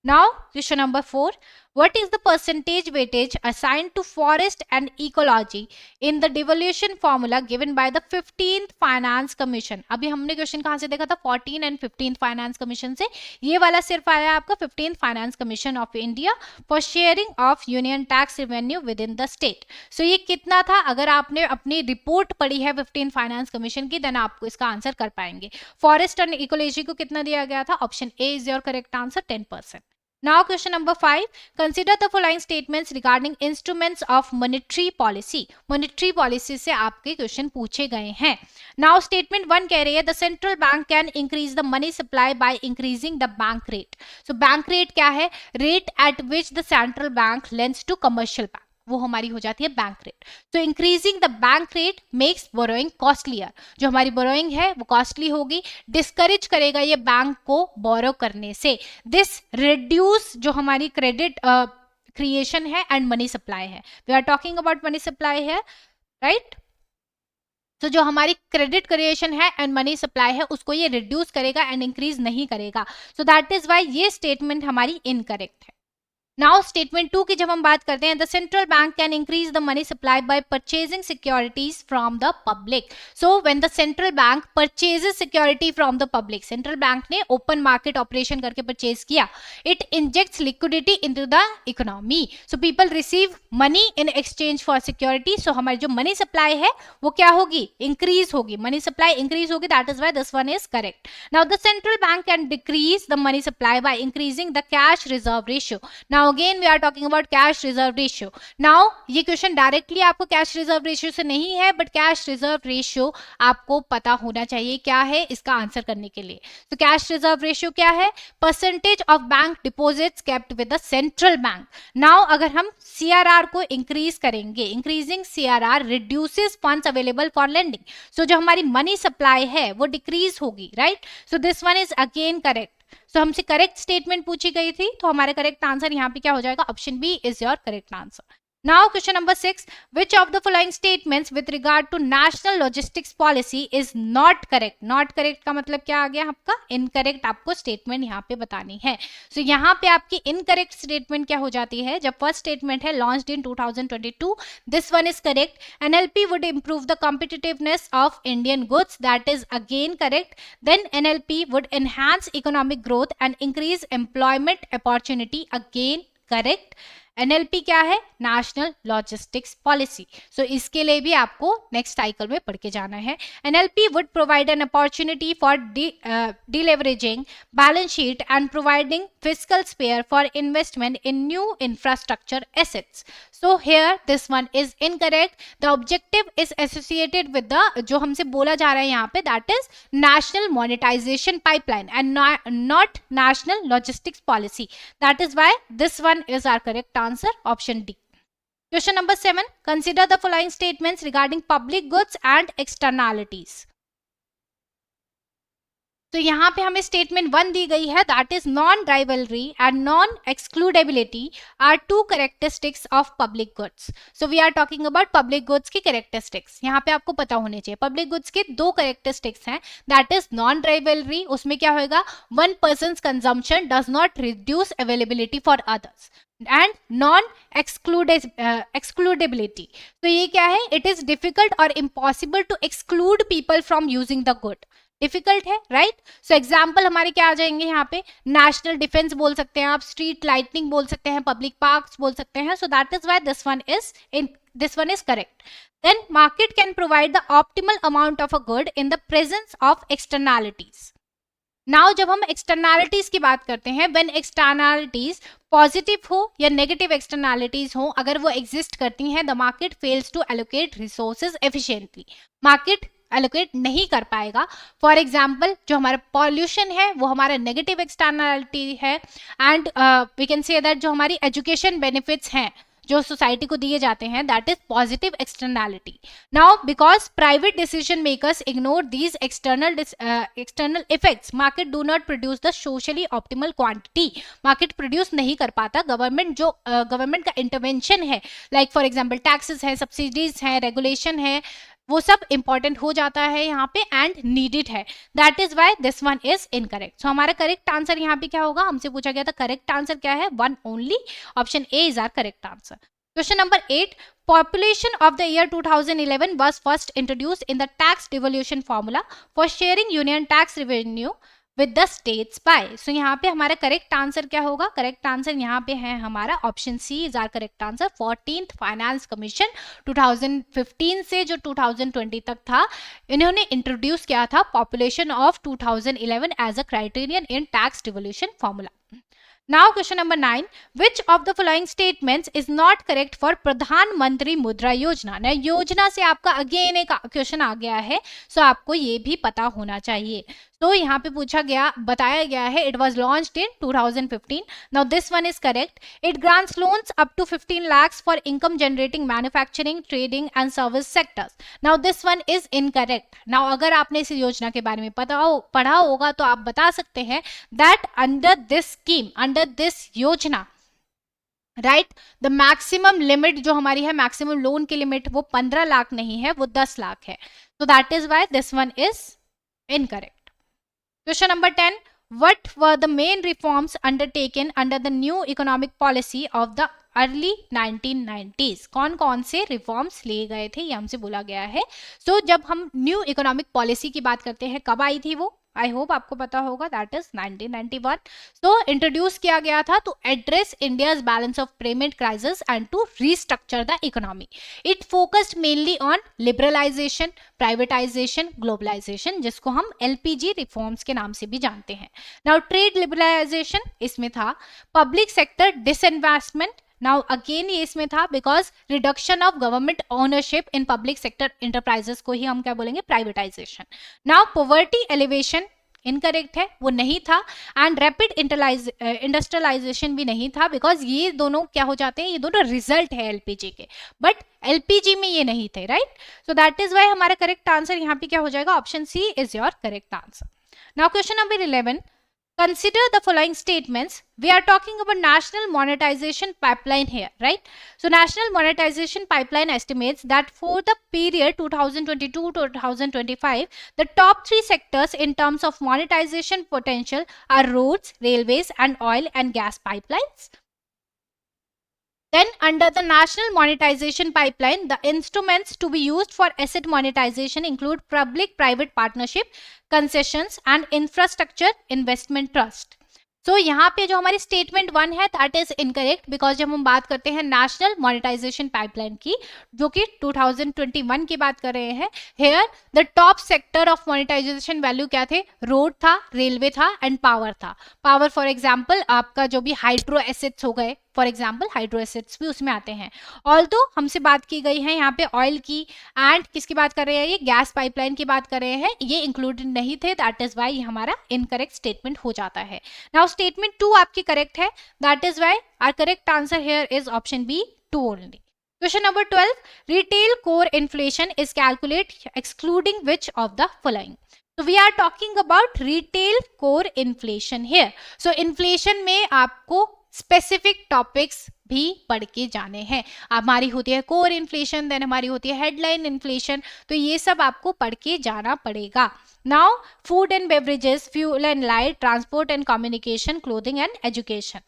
Now, question number 4. What is the percentage weightage assigned to forest and ecology in the devolution formula given by the 15th Finance Commission? अभी हमने question कहाँ से देखा था? 14 एंड 15th फाइनेंस कमीशन से. ये वाला सिर्फ आया आपका 15th finance commission of India for sharing of union tax revenue with in the state. So ये कितना था? अगर आपने अपनी रिपोर्ट पढ़ी है 15th फाइनेंस कमीशन की, देन आपको इसका आंसर कर पाएंगे. फॉरेस्ट एंड इकोलॉजी को कितना दिया गया था? Option A is your correct answer, 10%. Now question number 5. Consider the following statements regarding instruments of monetary policy. Monetary policy से आपके क्वेश्चन पूछे गए हैं. Now statement 1 कह रही है the central bank can increase the money supply by increasing the bank rate. So bank rate क्या है? Rate at which the central bank lends to commercial bank. वो हमारी हो जाती है बैंक रेट. तो increasing the bank rate makes borrowing costlier. जो हमारी बोरोइंग है वो कॉस्टली होगी, डिस्करेज करेगा ये बैंक को बोरो करने से. दिस रिड्यूस जो हमारी क्रेडिट क्रिएशन है एंड मनी सप्लाई है. We are talking about money supply है, राइट? तो जो हमारी क्रेडिट क्रिएशन है एंड मनी सप्लाई है उसको ये रिड्यूस करेगा एंड इंक्रीज नहीं करेगा. सो दैट इज वाई ये स्टेटमेंट हमारी इनकरेक्ट है. नाउ स्टेटमेंट 2 की जब हम बात करते हैं, the central bank can increase the money supply by purchasing securities from the public. So when the central bank purchases security from the public, central bank ने ओपन मार्केट ऑपरेशन करके purchase किया, it injects liquidity into the economy. So people receive money in exchange for security. So हमारी जो money supply है वो क्या होगी? Increase होगी. मनी सप्लाई इंक्रीज होगी. That is why this one is correct. Now the central bank can decrease the money supply by increasing the cash reserve ratio. Now again we are talking about cash reserve ratio. now ये question directly आपको cash reserve ratio से नहीं है, but cash reserve ratio आपको पता होना चाहिए क्या है इसका आंसर करने के लिए. तो कैश रिजर्व रेशियो क्या है? Percentage of bank deposits kept with the central bank. Now अगर हम सीआरआर को इंक्रीज करेंगे, increasing CRR reduces funds available for lending. So जो हमारी मनी सप्लाई है वो डिक्रीज होगी, right? So this one is again correct. So हमसे करेक्ट स्टेटमेंट पूछी गई थी, तो हमारे करेक्ट आंसर यहाँ पे क्या हो जाएगा? Option B is your correct answer. Now question number 6. Which of the following statements with regard to national logistics policy is not correct? Not correct का मतलब क्या आ गया आपका? Incorrect आपको statement यहाँ पे बतानी है. So यहाँ पे आपकी incorrect statement क्या हो जाती है? जब first statement है launched in 2022, this one is correct. NLP would improve the competitiveness of Indian goods. That is again correct. Then NLP would enhance economic growth and increase employment opportunity. Again correct. NLP क्या है? National logistics policy. सो इसके लिए भी आपको next cycle में पढ़ के जाना है. NLP would provide an opportunity for deleveraging balance sheet and providing fiscal spare for investment in new infrastructure assets. So here this one is incorrect. The objective is associated with the, जो हमसे बोला जा रहा है यहाँ पे, that is national monetisation pipeline and not national logistics policy. That is why this one is our correct answer, option D. Question number 7. Consider the following statements regarding public goods and externalities. तो यहाँ पे हमें statement 1 दी गई है, that is non rivalry and non excludability are two characteristics of public goods. So we are talking about public goods की characteristics. यहाँ पे आपको पता होने चाहिए पब्लिक गुड्स के दो कैरेक्टरिस्टिक्स हैं, दैट इज नॉन राइवलरी. उसमें क्या होगा? One person's consumption does not reduce availability for others. And non excludability. तो ये क्या है? It is difficult or impossible to exclude people from using the good. Difficult है, राइट? सो एग्जाम्पल हमारे क्या आ जाएंगे यहाँ पे? नेशनल डिफेंस बोल सकते हैं आप, स्ट्रीट लाइटनिंग बोल सकते हैं, पब्लिक पार्क्स बोल सकते हैं. So that is why this one is correct. Then market can provide the optimal amount of a good in the presence of externalities. Now जब हम एक्सटर्नैलिटीज की बात करते हैं, व्हेन एक्सटर्नैलिटीज पॉजिटिव हो या नेगेटिव एक्सटर्नैलिटीज हो, अगर वो एग्जिस्ट करती हैं, the market fails to allocate resources efficiently. Market allocate नहीं कर पाएगा. फॉर एग्जाम्पल जो हमारा पॉल्यूशन है वो हमारा नेगेटिव एक्सटर्नैलिटी है. And we can say that जो हमारी एजुकेशन बेनिफिट्स हैं जो सोसाइटी को दिए जाते हैं, that is positive externality. Now because private decision makers ignore these external effects, market do not produce the socially optimal quantity. Market produce नहीं कर पाता. गवर्नमेंट का इंटरवेंशन है, लाइक फॉर एग्जाम्पल टैक्सेस है, सब्सिडीज है, रेगुलेशन है, वो सब इंपॉर्टेंट हो जाता है यहाँ पे एंड नीडेड है, that is why this one is incorrect. So हमारा करेक्ट आंसर यहाँ पे क्या होगा, हमसे पूछा गया था करेक्ट आंसर क्या है, one only, option A is our correct answer. Question number 8, population of the year 2011 was first introduced in the tax devolution formula for sharing union tax revenue with the states by। so यहाँ पे हमारा correct answer क्या होगा, correct answer यहाँ पे है हमारा option C is our correct answer. 14th finance commission 2015 से जो 2020 तक था, इन्होंने इंट्रोड्यूस किया था population of 2011 as a criterion in tax devolution formula. Now question number 9, which of the following statements is not correct for प्रधानमंत्री मुद्रा योजना। ना योजना से आपका अगेन एक क्वेश्चन आ गया है, सो आपको ये भी पता होना चाहिए। तो यहाँ पे पूछा गया, बताया गया है it was launched in 2015। Now this one is correct. It grants loans up to 15 lakhs for income generating manufacturing trading and service sectors. Now this one is incorrect. Now अगर आपने इस योजना के बारे में पढ़ा होगा तो आप बता सकते हैं that under this scheme, under this योजना, राइट, द मैक्सिमम लिमिट जो हमारी है, मैक्सिमम लोन की लिमिट वो 15 लाख नहीं है, वो 10 लाख है। so that is why this one is incorrect. Question number 10, what were the main reforms undertaken under the new economic policy of the early 1990s। कौन कौन से रिफॉर्म्स लिए गए थे, ये हमसे बोला गया है। सो जब हम न्यू इकोनॉमिक पॉलिसी की बात करते हैं, कब आई थी वो, आई होप आपको पता होगा, दैट इज 1991। सो इंट्रोड्यूस किया गया था to address India's balance of payment crisis and to restructure the economy. It focused mainly on liberalisation, privatisation, globalisation, जिसको हम एलपीजी रिफॉर्म्स के नाम से भी जानते हैं। नाउ ट्रेड लिबरलाइजेशन इसमें था, public sector disinvestment, now again ये इसमें था because reduction of government ownership in public sector enterprises को ही हम क्या बोलेंगे, privatisation. Now poverty alleviation incorrect है, वो नहीं था, एंड रैपिड इंडस्ट्रियलाइजेशन भी नहीं था, बिकॉज ये दोनों क्या हो जाते हैं, ये दोनों रिजल्ट है एलपीजी के, बट एलपीजी में ये नहीं थे, right. So that is why हमारा करेक्ट आंसर यहाँ पे क्या हो जाएगा, option C is your correct answer. Now question number 11, consider the following statements। we are talking about national monetization pipeline here, right? so national monetization pipeline estimates that for the period 2022 to 2025 the top 3 sectors in terms of monetization potential are roads, railways and oil and gas pipelines। Then under the national monetization pipeline, the instruments to be used for asset monetization include public-private partnership, concessions and infrastructure investment trust। तो यहाँ पे जो हमारी statement 1 है that is incorrect, because जब हम बात करते हैं नेशनल मॉनेटाइजेशन पाइपलाइन की, जो कि 2021 की बात कर रहे हैं, here the top sector of monetisation value क्या थे, रोड था, रेलवे था एंड पावर था। पावर फॉर एग्जाम्पल आपका जो भी हाइड्रो एसेट्स हो गए, फॉर एग्जाम्पल हाइड्रो एसेट्स भी उसमें आते हैं। ऑल्दो हमसे बात की गई है यहाँ पे ऑयल की एंड किसकी बात कर रहे हैं, ये गैस पाइपलाइन की बात कर रहे हैं, ये इंक्लूडेड नहीं थे, दैट इज वाई हमारा इनकरेक्ट स्टेटमेंट हो जाता है। नाउ स्टेटमेंट 2 आपकी करेक्ट है, that is why our correct answer here is option B 2 only. Question number 12, retail core inflation is calculated excluding which of the following। So we are talking about retail core inflation here। So inflation में आपको specific topics भी पढ़ के जाने हैं। हमारी होती है कोर इन्फ्लेशन, देन हमारी होती है हेडलाइन इन्फ्लेशन, तो ये सब आपको पढ़ के जाना पड़ेगा। Now food and beverages, fuel and light, transport and communication, clothing and education.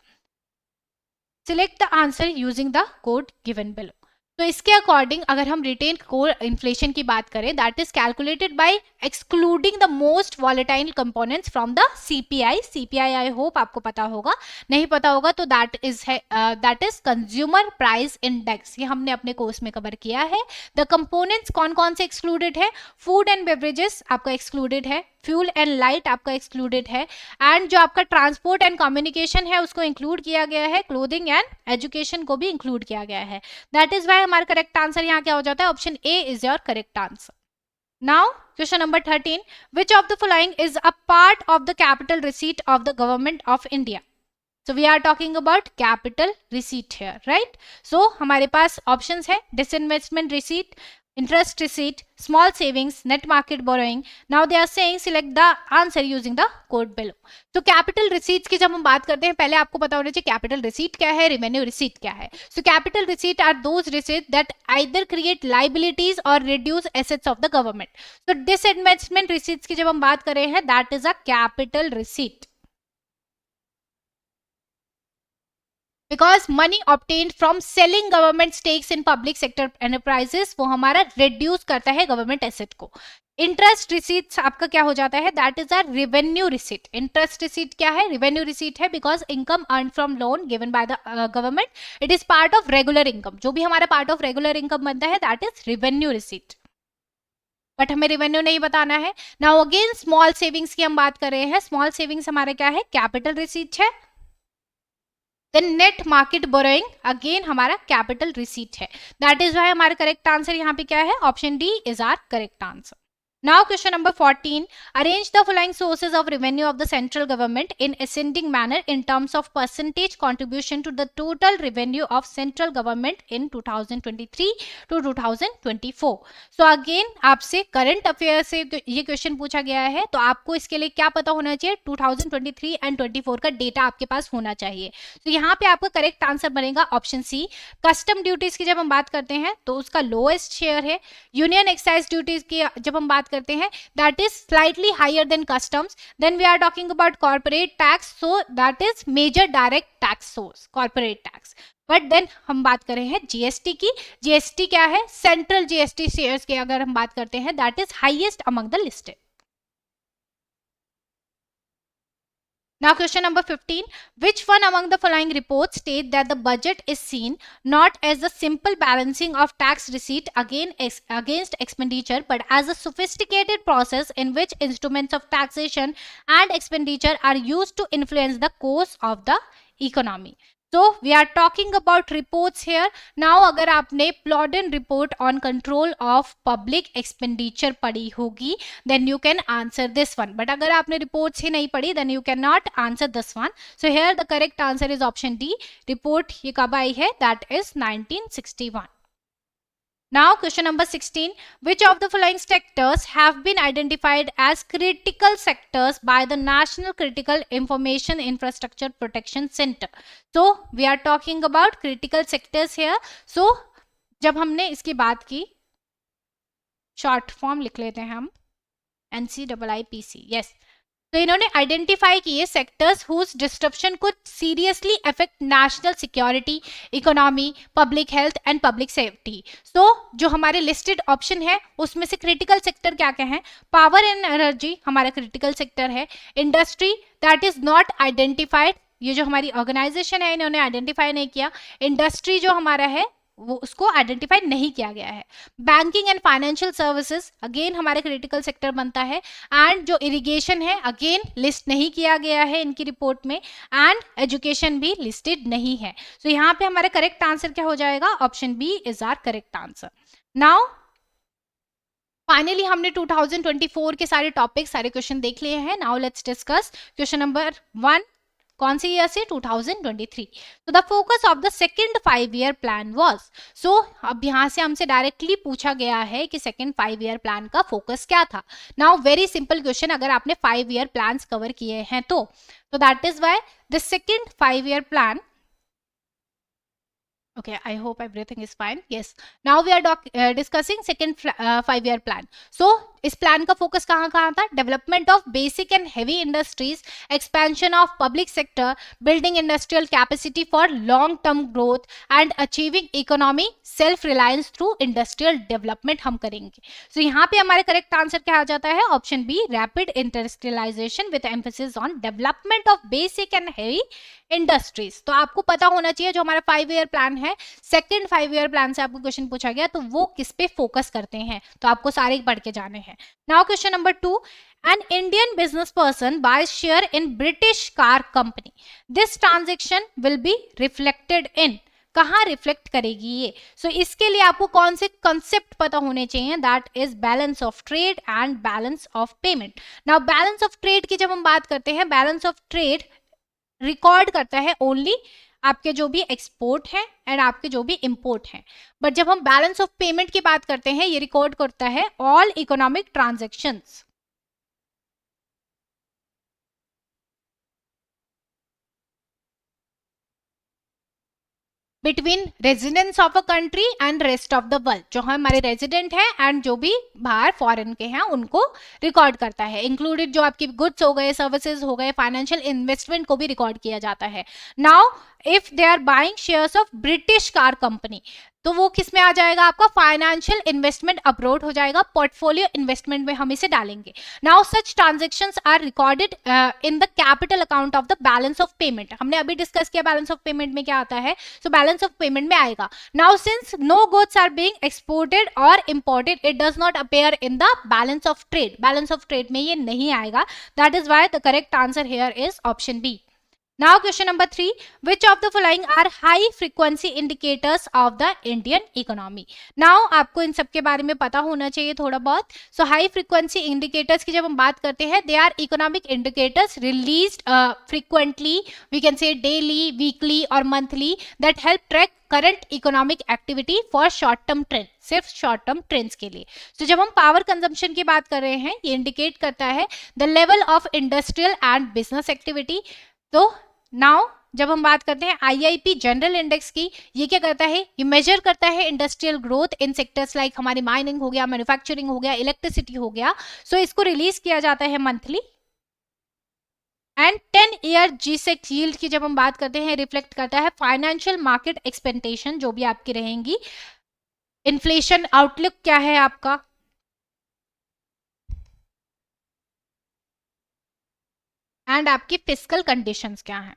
Select the answer using the code given below. तो इसके अकॉर्डिंग अगर हम रिटेल कोर इन्फ्लेशन की बात करें, that is calculated by excluding the most volatile components from the CPI. CPI I hope आपको पता होगा, नहीं पता होगा तो that is consumer price index, ये हमने अपने कोर्स में कवर किया है। द कंपोनेंट्स कौन कौन से एक्सक्लूडेड है, फूड एंड बेवरेजेस आपका एक्सक्लूडेड है, फ्यूल एंड लाइट आपका एक्सक्लूडेड है, एंड जो आपका ट्रांसपोर्ट एंड कम्युनिकेशन है उसको इंक्लूड किया गया है, क्लोथिंग एंड एजुकेशन को भी इंक्लूड किया गया है। दैट इज वाई हमारा करेक्ट आंसर यहाँ क्या हो जाता है, option A is your correct answer. Now question number 13, which of the following is a part of the capital receipt of the government of India. So we are talking about capital receipt here, right? So हमारे पास options है, disinvestment receipt, interest receipt, small savings, net market borrowing. Now they are saying select the answer using the code below. तो capital receipts की जब हम बात करते हैं, पहले आपको पता होना चाहिए कैपिटल रिसीट क्या है, रेवेन्यू रिसीट क्या है. So capital receipt are those receipt that either create liabilities or reduce assets of the government. तो डिसइन्वेस्टमेंट रिसीट्स की जब हम बात कर रहे हैं, that is a capital receipt. Because money obtained from selling government stakes in public sector enterprises, वो हमारा रिड्यूस करता है गवर्नमेंट एसेट को. इंटरेस्ट रिसीट्स आपका क्या हो जाता है, that is a revenue receipt. Interest receipt क्या है, रेवेन्यू रिसीट है, because income earn from loan given by the government, it is part of regular income. जो भी हमारा पार्ट ऑफ रेगुलर इनकम बनता है, that is revenue receipt. But हमें revenue नहीं बताना है. नाउ अगेन स्मॉल सेविंग्स की हम बात कर रहे हैं. स्मॉल सेविंग्स हमारे क्या है, कैपिटल रिसीट है. Then net market borrowing again हमारा कैपिटल रिसीट है. दैट इज वाई हमारा करेक्ट आंसर यहाँ पे क्या है, option D is our correct answer. Now question number 14. Arrange the following sources of revenue of the central government in ascending manner in terms of percentage contribution to the total revenue of central government in 2023 to 2024. So again आपसे current affairs से ये question पूछा गया है, तो आपको इसके लिए क्या पता होना चाहिए, 2023 एंड 24 का डेटा आपके पास होना चाहिए. तो यहाँ पे आपका करेक्ट आंसर बनेगा ऑप्शन सी. कस्टम ड्यूटीज की जब हम बात करते हैं तो उसका लोएस्ट शेयर है. यूनियन एक्साइज ड्यूटीज की जब हम बात करते हैं, that is slightly higher than customs. Then we are talking about corporate tax, so that is major direct tax source, corporate tax. But then हम बात कर रहे हैं जीएसटी की. जीएसटी क्या है, सेंट्रल जीएसटी शेयर्स की अगर हम बात करते हैं, that is highest among the listed. Now question number 15. Which one among the following reports state that the budget is seen not as the simple balancing of tax receipt against expenditure, but as a sophisticated process in which instruments of taxation and expenditure are used to influence the course of the economy? So we are talking about reports here. Now अगर आपने Plowden report on control of public expenditure पढ़ी होगी, then you can answer this one. But अगर आपने reports ही नहीं पढ़ी, then you cannot answer this one. So here the correct answer is option D. Report ये कब आई है, that is 1961. Now question number 16. Which of the following sectors have been identified as critical sectors by the National Critical Information Infrastructure Protection Center? So we are talking about critical sectors here. So जब हमने इसकी बात की, short form लिख लेते हैं हम, NCIIPC. Yes, तो इन्होंने आइडेंटिफाई किए sectors whose disruption could seriously affect national security, economy, public health and public safety. So जो हमारे लिस्टेड ऑप्शन है उसमें से क्रिटिकल सेक्टर क्या क्या है, पावर एंड एनर्जी हमारा क्रिटिकल सेक्टर है. Industry that is not identified, ये जो हमारी ऑर्गेनाइजेशन है इन्होंने आइडेंटिफाई नहीं किया. इंडस्ट्री जो हमारा है वो उसको आइडेंटिफाई नहीं किया गया है. Banking and financial services again हमारे क्रिटिकल सेक्टर बनता है. एंड जो इरिगेशन है अगेन लिस्ट नहीं किया गया है इनकी रिपोर्ट में. एंड एजुकेशन भी लिस्टेड नहीं है. सो यहाँ पे हमारा करेक्ट आंसर क्या हो जाएगा, option B is our correct answer. Now finally हमने 2024 के सारे टॉपिक, सारे क्वेश्चन देख लिए हैं. Now let's discuss question number 1. कौन से ईयर से, 2023. तो the focus of the second 5 year plan was. So अब यहाँ से हमसे डायरेक्टली पूछा गया है कि सेकेंड 5 ईयर प्लान का फोकस क्या था. नाउ वेरी सिंपल क्वेश्चन, अगर आपने 5 ईयर प्लान्स कवर किए हैं तो that is why the second 5 year plan. Okay, I hope everything is fine. Yes. Now we are discussing second 5 year plan. So इस plan का focus कहाँ कहाँ था, development of basic and heavy industries, expansion of public sector, building industrial capacity for long term growth and achieving economy self reliance through industrial development हम करेंगे. सो यहाँ पे हमारे करेक्ट आंसर क्या आ जाता है, option B, rapid industrialisation with emphasis on development of basic and heavy industries. तो आपको पता होना चाहिए जो हमारा 5 ईयर प्लान है, सेकेंड 5 ईयर प्लान से आपको क्वेश्चन पूछा गया तो वो किस पे फोकस करते हैं, तो आपको सारे पढ़ के जाने हैं. Now question number 2. An Indian business person buys share in British car company. This transaction will be reflected in. कहाँ रिफ्लेक्ट करेगी ये. सो इसके लिए आपको कौन से कंसेप्ट पता होने चाहिए, that is balance of trade and balance of payment. Now balance of trade की जब हम बात करते हैं, बैलेंस ऑफ ट्रेड रिकॉर्ड करता है ओनली आपके जो भी एक्सपोर्ट हैं एंड आपके जो भी इंपोर्ट हैं। बट जब हम बैलेंस ऑफ पेमेंट की बात करते हैं, ये रिकॉर्ड करता है all economic transactions between residents of a country and rest of the world. जो हमारे रेजिडेंट हैं एंड जो भी बाहर फॉरेन के हैं उनको रिकॉर्ड करता है। इंक्लूडेड जो आपकी गुड्स हो गए, सर्विसेज हो गए, फाइनेंशियल इन्वेस्टमेंट को भी रिकॉर्ड किया जाता है। Now if they are buying shares of British car company, तो वो किस में आ जाएगा, आपका फाइनेंशियल इन्वेस्टमेंट अब्रोड हो जाएगा, पोर्टफोलियो इन्वेस्टमेंट में हम इसे डालेंगे। Now such transactions are recorded in the capital account of the balance of payment. हमने अभी डिस्कस किया बैलेंस ऑफ पेमेंट में क्या आता है, सो बैलेंस ऑफ पेमेंट में आएगा। Now since no goods are being exported or imported, it does not appear in the balance of trade. Balance of trade में ये नहीं आएगा, that is why the correct answer here is option B. Now question number 3, which of the following are high frequency indicators of the Indian economy? Now आपको इन सब के बारे में पता होना चाहिए थोड़ा बहुत। So high frequency indicators की जब हम बात करते हैं, they are economic indicators released frequently, we can say daily, weekly or monthly, that help track current economic activity for short term trend, सिर्फ शॉर्ट टर्म ट्रेंड्स के लिए। तो जब हम पावर कंजम्पशन की बात कर रहे हैं, ये इंडिकेट करता है the level of industrial and business activity. तो नाउ जब हम बात करते हैं आईआईपी जनरल इंडेक्स की, ये क्या करता है, ये मेजर करता है industrial growth in sectors like हमारी माइनिंग हो गया, मैन्युफैक्चरिंग हो गया, इलेक्ट्रिसिटी हो गया। सो इसको रिलीज किया जाता है monthly. And 10 year G-Sec yield की जब हम बात करते हैं, रिफ्लेक्ट करता है फाइनेंशियल मार्केट एक्सपेक्टेशन जो भी आपकी रहेंगी, इन्फ्लेशन आउटलुक क्या है आपका, एंड आपकी फिस्कल कंडीशंस क्या है।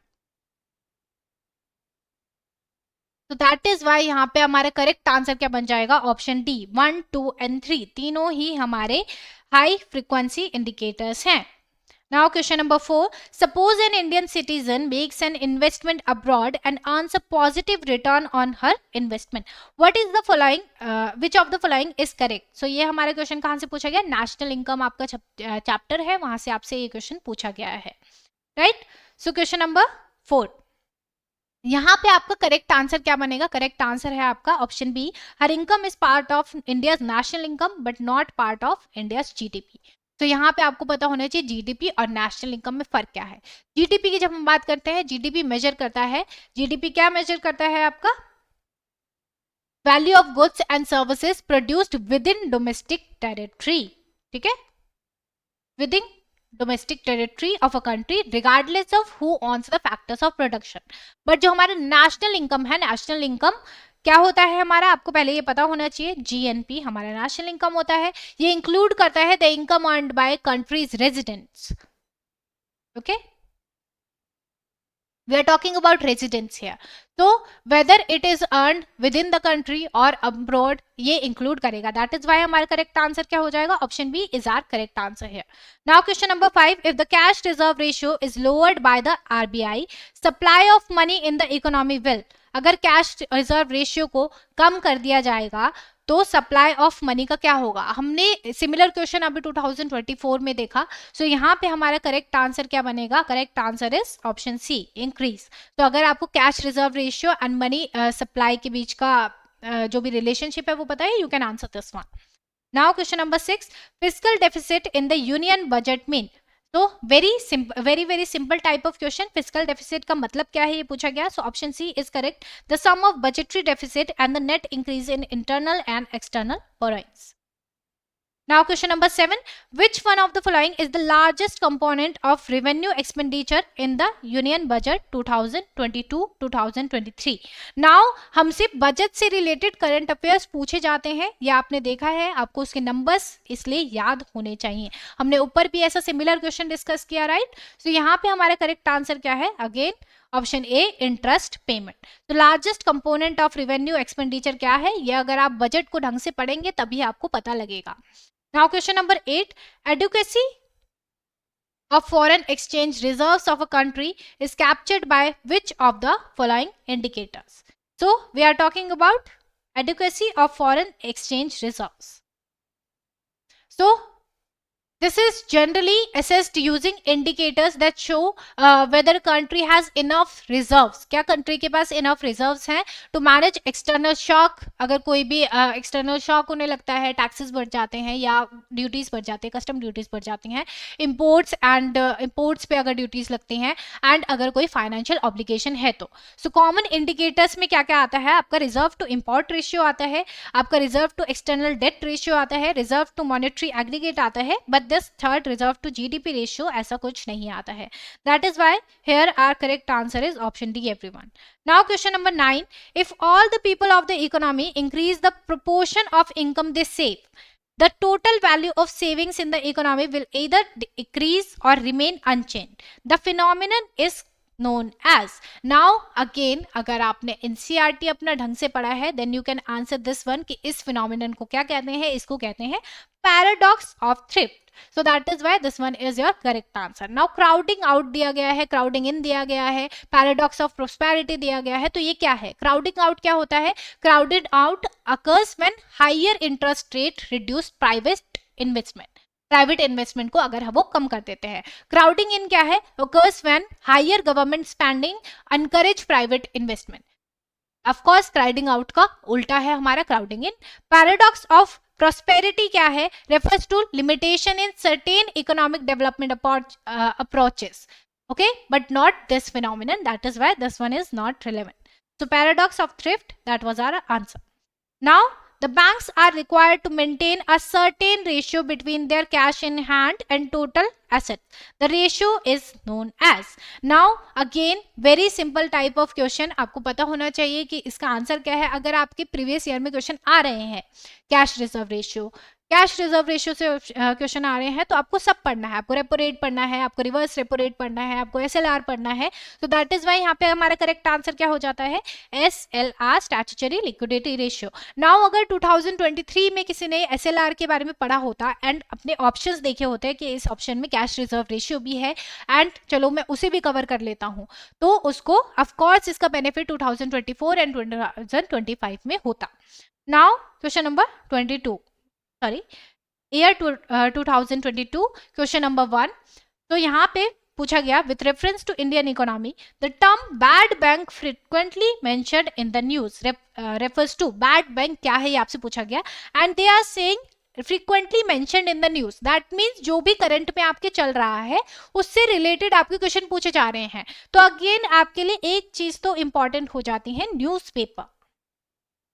तो दैट इज वाई यहाँ पे हमारा करेक्ट आंसर क्या बन जाएगा, ऑप्शन डी, 1, 2 एंड 3 तीनों ही हमारे हाई फ्रीक्वेंसी इंडिकेटर्स हैं। Now question number 4, suppose an Indian citizen makes an investment abroad and earns a positive return on her investment. What is the following, which of the following is correct? So ये हमारा question कहाँ से पूछा गया, national income आपका chapter है, वहां से आपसे ये क्वेश्चन पूछा गया है, राइट। सो क्वेश्चन नंबर 4, यहाँ पे आपका करेक्ट आंसर क्या बनेगा, करेक्ट आंसर है आपका ऑप्शन बी, हर income is part of India's national income but not part of India's GDP. तो यहाँ पे आपको पता होना चाहिए जीडीपी और नेशनल इनकम में फर्क क्या है। जीडीपी की जब हम बात करते हैं, जीडीपी मेजर करता है, जीडीपी क्या मेजर करता है आपका, value of goods and services produced within domestic territory, ठीक है, within domestic territory of a country regardless of who owns the factors of production. But जो हमारा नेशनल इनकम है, नेशनल इनकम क्या होता है हमारा, आपको पहले ये पता होना चाहिए, जीएनपी हमारा नेशनल इनकम होता है। ये इंक्लूड करता है the income earned by country's residents, okay, we are talking about residence here, so whether it is earned within the country or abroad ये include करेगा, that is why हमारा correct answer क्या हो जाएगा, option B is our correct answer here. Now question number 5, if the cash reserve ratio is lowered by the RBI, supply of money in the economy will, अगर cash reserve ratio को कम कर दिया जाएगा तो supply of money का क्या होगा। हमने सिमिलर क्वेश्चन अभी 2024 में देखा। सो यहाँ पे हमारा करेक्ट आंसर क्या बनेगा, correct answer is option C, increase. तो अगर आपको cash reserve ratio and money supply के बीच का जो भी रिलेशनशिप है वो पता है, you can answer this one. Now question number 6, fiscal deficit in the union budget mean. तो very simple type of question, fiscal deficit का मतलब क्या है ये पूछा गया। So option C is correct, the sum of budgetary deficit and the net increase in internal and external borrowings. Now question number 7, which one of the following is the largest component of revenue expenditure in the union budget 2022-2023? Now हमसे budget से related current affairs पूछे जाते हैं, ये आपने देखा है, आपको उसके नंबर्स इसलिए याद होने चाहिए। हमने ऊपर भी ऐसा सिमिलर क्वेश्चन डिस्कस किया, राइट। सो यहाँ पे हमारा करेक्ट आंसर क्या है, again option A, interest payment. तो largest component of revenue expenditure क्या है, ये अगर आप बजट को ढंग से पढ़ेंगे तभी आपको पता लगेगा। Now question number 8, adequacy of foreign exchange reserves of a country is captured by which of the following indicators? So we are talking about adequacy of foreign exchange reserves. So This is generally assessed using indicators that show whether a country has enough reserves. क्या country के पास enough reserves हैं to manage external shock. अगर कोई भी external shock उन्हें लगता है, taxes बढ़ जाते हैं या duties बढ़ जाते हैं, custom duties बढ़ जाती हैं, imports and imports पे अगर duties लगती हैं, and अगर कोई financial obligation है तो. So common indicators में क्या क्या आता है? आपका reserve to import ratio आता है, आपका reserve to external debt ratio आता है, reserve to monetary aggregate आता है, but this third reserve to GDP ratio ऐसा कुछ नहीं आता है. That is why here our correct answer is option D, everyone. Now question number 9. If all the people of the economy increase the proportion of income they save, the total value of savings in the economy will either decrease or remain unchanged. The phenomenon is known as. Now again अगर आपने NCERT अपना ढंग से पढ़ा है then you can answer this one कि इस phenomenon को क्या कहते हैं? इसको कहते हैं paradox of thrift. So that is why this one is your correct answer. Now crowding out दिया गया है, crowding in दिया गया है, paradox of prosperity दिया गया है, तो ये क्या है? Crowding out क्या होता है? Crowded out occurs when higher interest rate reduce private investment. Private investment को अगर वो कम कर देते हैं. क्राउडिंग इन क्या है? occurs when higher government spending encourage private investment. Of course crowding out का उल्टा है हमारा crowding in. Paradox of prosperity क्या है? refers to limitation in certain economic development approaches, okay, but not this phenomenon. That is why this one is not relevant. So paradox of thrift, that was our answer. Now the banks are required to maintain a certain ratio between their cash in hand and total assets. The ratio is known as. Now again very simple type of question. आपको पता होना चाहिए कि इसका answer क्या है. अगर आपके प्रीवियस ईयर में क्वेश्चन आ रहे हैं cash reserve ratio, cash reserve ratio से क्वेश्चन आ रहे हैं तो आपको सब पढ़ना है. आपको रेपो रेट पढ़ना है, आपको रिवर्स रेपो रेट पढ़ना है, आपको SLR पढ़ना है. तो दैट इज वाई यहाँ पे हमारा करेक्ट आंसर क्या हो जाता है? SLR, statutory liquidity ratio. Now अगर 2023 में किसी ने SLR के बारे में पढ़ा होता एंड अपने ऑप्शंस देखे होते कि इस ऑप्शन में कैश रिजर्व रेशियो भी है एंड चलो मैं उसे भी कवर कर लेता हूँ, तो उसको ऑफकोर्स इसका बेनिफिट 2024 एंड 2025 में होता. Now question number 22, sorry year 2022, question number 1. तो यहाँ पे पूछा गया with reference to Indian economy the term bad bank frequently mentioned in the news refers to. Bad bank क्या है ये आपसे पूछा गया and they are saying frequently mentioned in the news. That means जो भी करंट में आपके चल रहा है उससे रिलेटेड आपके क्वेश्चन पूछे जा रहे हैं. तो अगेन आपके लिए एक चीज तो इंपॉर्टेंट हो जाती है, न्यूज़पेपर.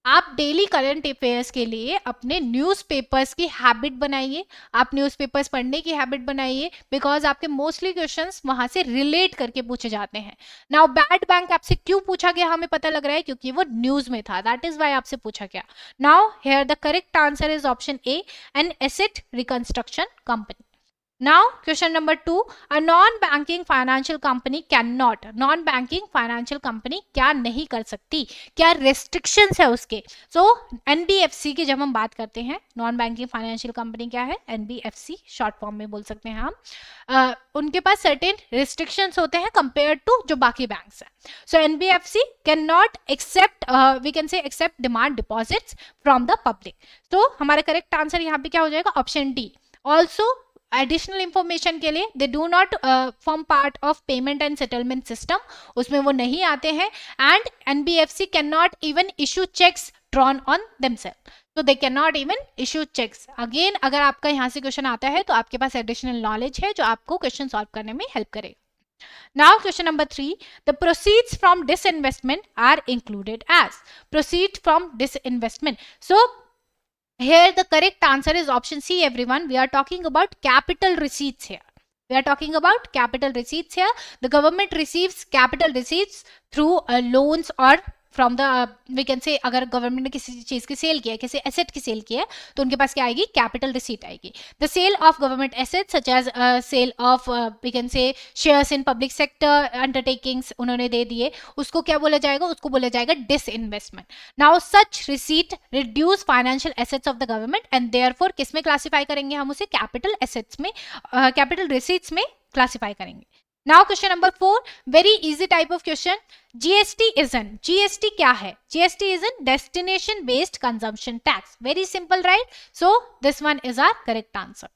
आप डेली करंट अफेयर्स के लिए अपने न्यूज़पेपर्स की हैबिट बनाइए, आप न्यूज़पेपर्स पढ़ने की हैबिट बनाइए, बिकॉज आपके मोस्टली क्वेश्चंस वहां से रिलेट करके पूछे जाते हैं. नाउ बैड बैंक आपसे क्यों पूछा गया हमें पता लग रहा है, क्योंकि वो न्यूज में था. दैट इज वाई आपसे पूछा गया. Now here the correct answer is option A, an asset reconstruction company. Now question number 2, a non-banking financial company cannot. non-banking financial company क्या नहीं कर सकती, क्या restrictions है उसके? So NBFC की जब हम बात करते हैं, non-banking financial company क्या है? NBFC शॉर्ट फॉर्म में बोल सकते हैं हम. उनके पास certain restrictions होते हैं compared to जो बाकी banks हैं. So NBFC cannot accept, we can say accept demand deposits from the public. So हमारा correct answer यहाँ पे क्या हो जाएगा? Option D. Also additional information के लिए they do not form part of payment and settlement system, उसमें वो नहीं आते हैं. And NBFC can not even issue cheques drawn on themselves, तो they can not even issue cheques. Again अगर आपका यहाँ से क्वेश्चन आता है तो आपके पास एडिशनल नॉलेज है जो आपको क्वेश्चन सॉल्व करने में हेल्प करेगा. Now question number 3, the proceeds from disinvestment are included as. Proceeds from disinvestment. So here the correct answer is option C, everyone. We are talking about capital receipts here. We are talking about capital receipts here. The government receives capital receipts through loans or from the we can say अगर government ने किसी चीज की cell किया है, किसी asset की cell किया है, तो उनके पास क्या आएगी? कैपिटल रिसीट आएगी. The sale of government asset such as sale of we can say shares in public sector undertakings उन्होंने दे दिए, उसको क्या बोला जाएगा? उसको बोला जाएगा disinvestment. Now such receipt reduce financial assets of the government and therefore किस में क्लासीफाई करेंगे हम उसे? कैपिटल एसेट्स में, कैपिटल रिसीट्स में क्लासीफाई करेंगे. Now question number 4, very easy type of question. GST isn't. GST क्या है? GST is a destination based consumption tax. Very simple, right? So this one is our correct answer.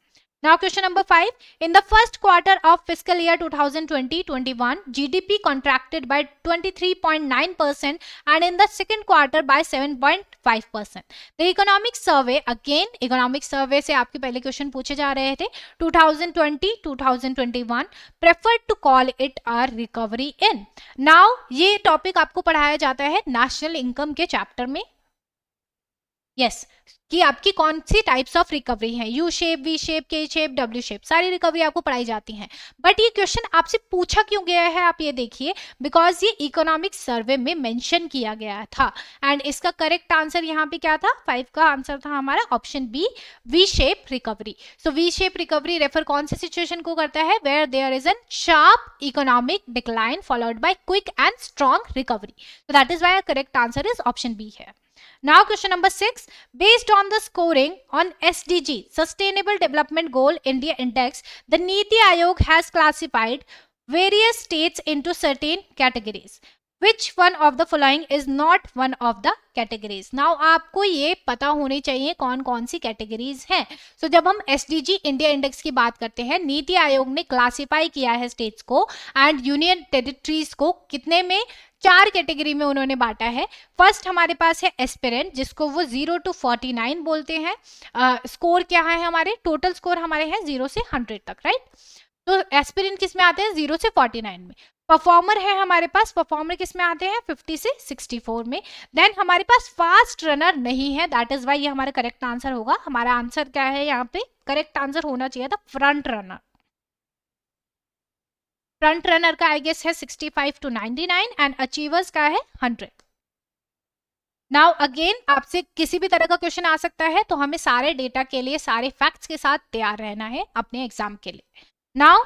Now question number 5. In the first quarter of fiscal year 2020-21, GDP contracted by 23.9% and in the second quarter by 7.5%. The economic survey, again economic survey से आपके पहले question पूछे जा रहे थे, 2020-2021 preferred to call it a recovery in. Now ये topic आपको पढ़ाया जाता है नेशनल इनकम के चैप्टर में. यस कि आपकी कौन सी टाइप्स ऑफ रिकवरी है, यू शेप, वी शेप, के शेप, डब्ल्यू शेप, सारी रिकवरी आपको पढ़ाई जाती हैं. बट ये क्वेश्चन आपसे पूछा क्यों गया है आप ये देखिए, बिकॉज ये इकोनॉमिक सर्वे में मेंशन किया गया था. एंड इसका करेक्ट आंसर यहाँ पे क्या था, 5 का आंसर था हमारा option B, V shape recovery. So V shape recovery refer कौन सी सिचुएशन को करता है, where there is an sharp economic decline followed by quick and strong recovery. So that is why correct answer is option B है. Now question number 6. Based on the scoring on SDG, Sustainable Development Goal India Index, the Niti Aayog has classified various states into certain categories. Which one of the following is not one of the categories? Now आपको ये पता होनी चाहिए कौन कौन सी categories हैं. So जब हम SDG इंडिया इंडेक्स की बात करते हैं, नीति आयोग ने क्लासिफाई किया है स्टेट्स को एंड यूनियन टेरिटरीज को कितने में, 4 कैटेगरी में उन्होंने बांटा है. फर्स्ट हमारे पास है एस्पिरेंट, जिसको वो 0 to 49 बोलते हैं. स्कोर क्या है हमारे, टोटल स्कोर हमारे हैं 0 से 100 तक, राइट. तो एस्पिरेंट किस में आते हैं, 0 से 49 में. परफॉर्मर है हमारे पास, परफॉर्मर किस में आते हैं, 50 से 64 में. देन हमारे पास फास्ट रनर नहीं है, दैट इज वाई ये हमारा करेक्ट आंसर होगा. हमारा आंसर क्या है यहाँ पे, करेक्ट आंसर होना चाहिए था फ्रंट रनर. फ्रंट रनर का आई गेस है 65 to 99 एंड अचीवर्स का है 100. नाउ अगेन आपसे किसी भी तरह का क्वेश्चन आ सकता है, तो हमें सारे डेटा के लिए, सारे फैक्ट्स के साथ तैयार रहना है अपने एग्जाम के लिए. Now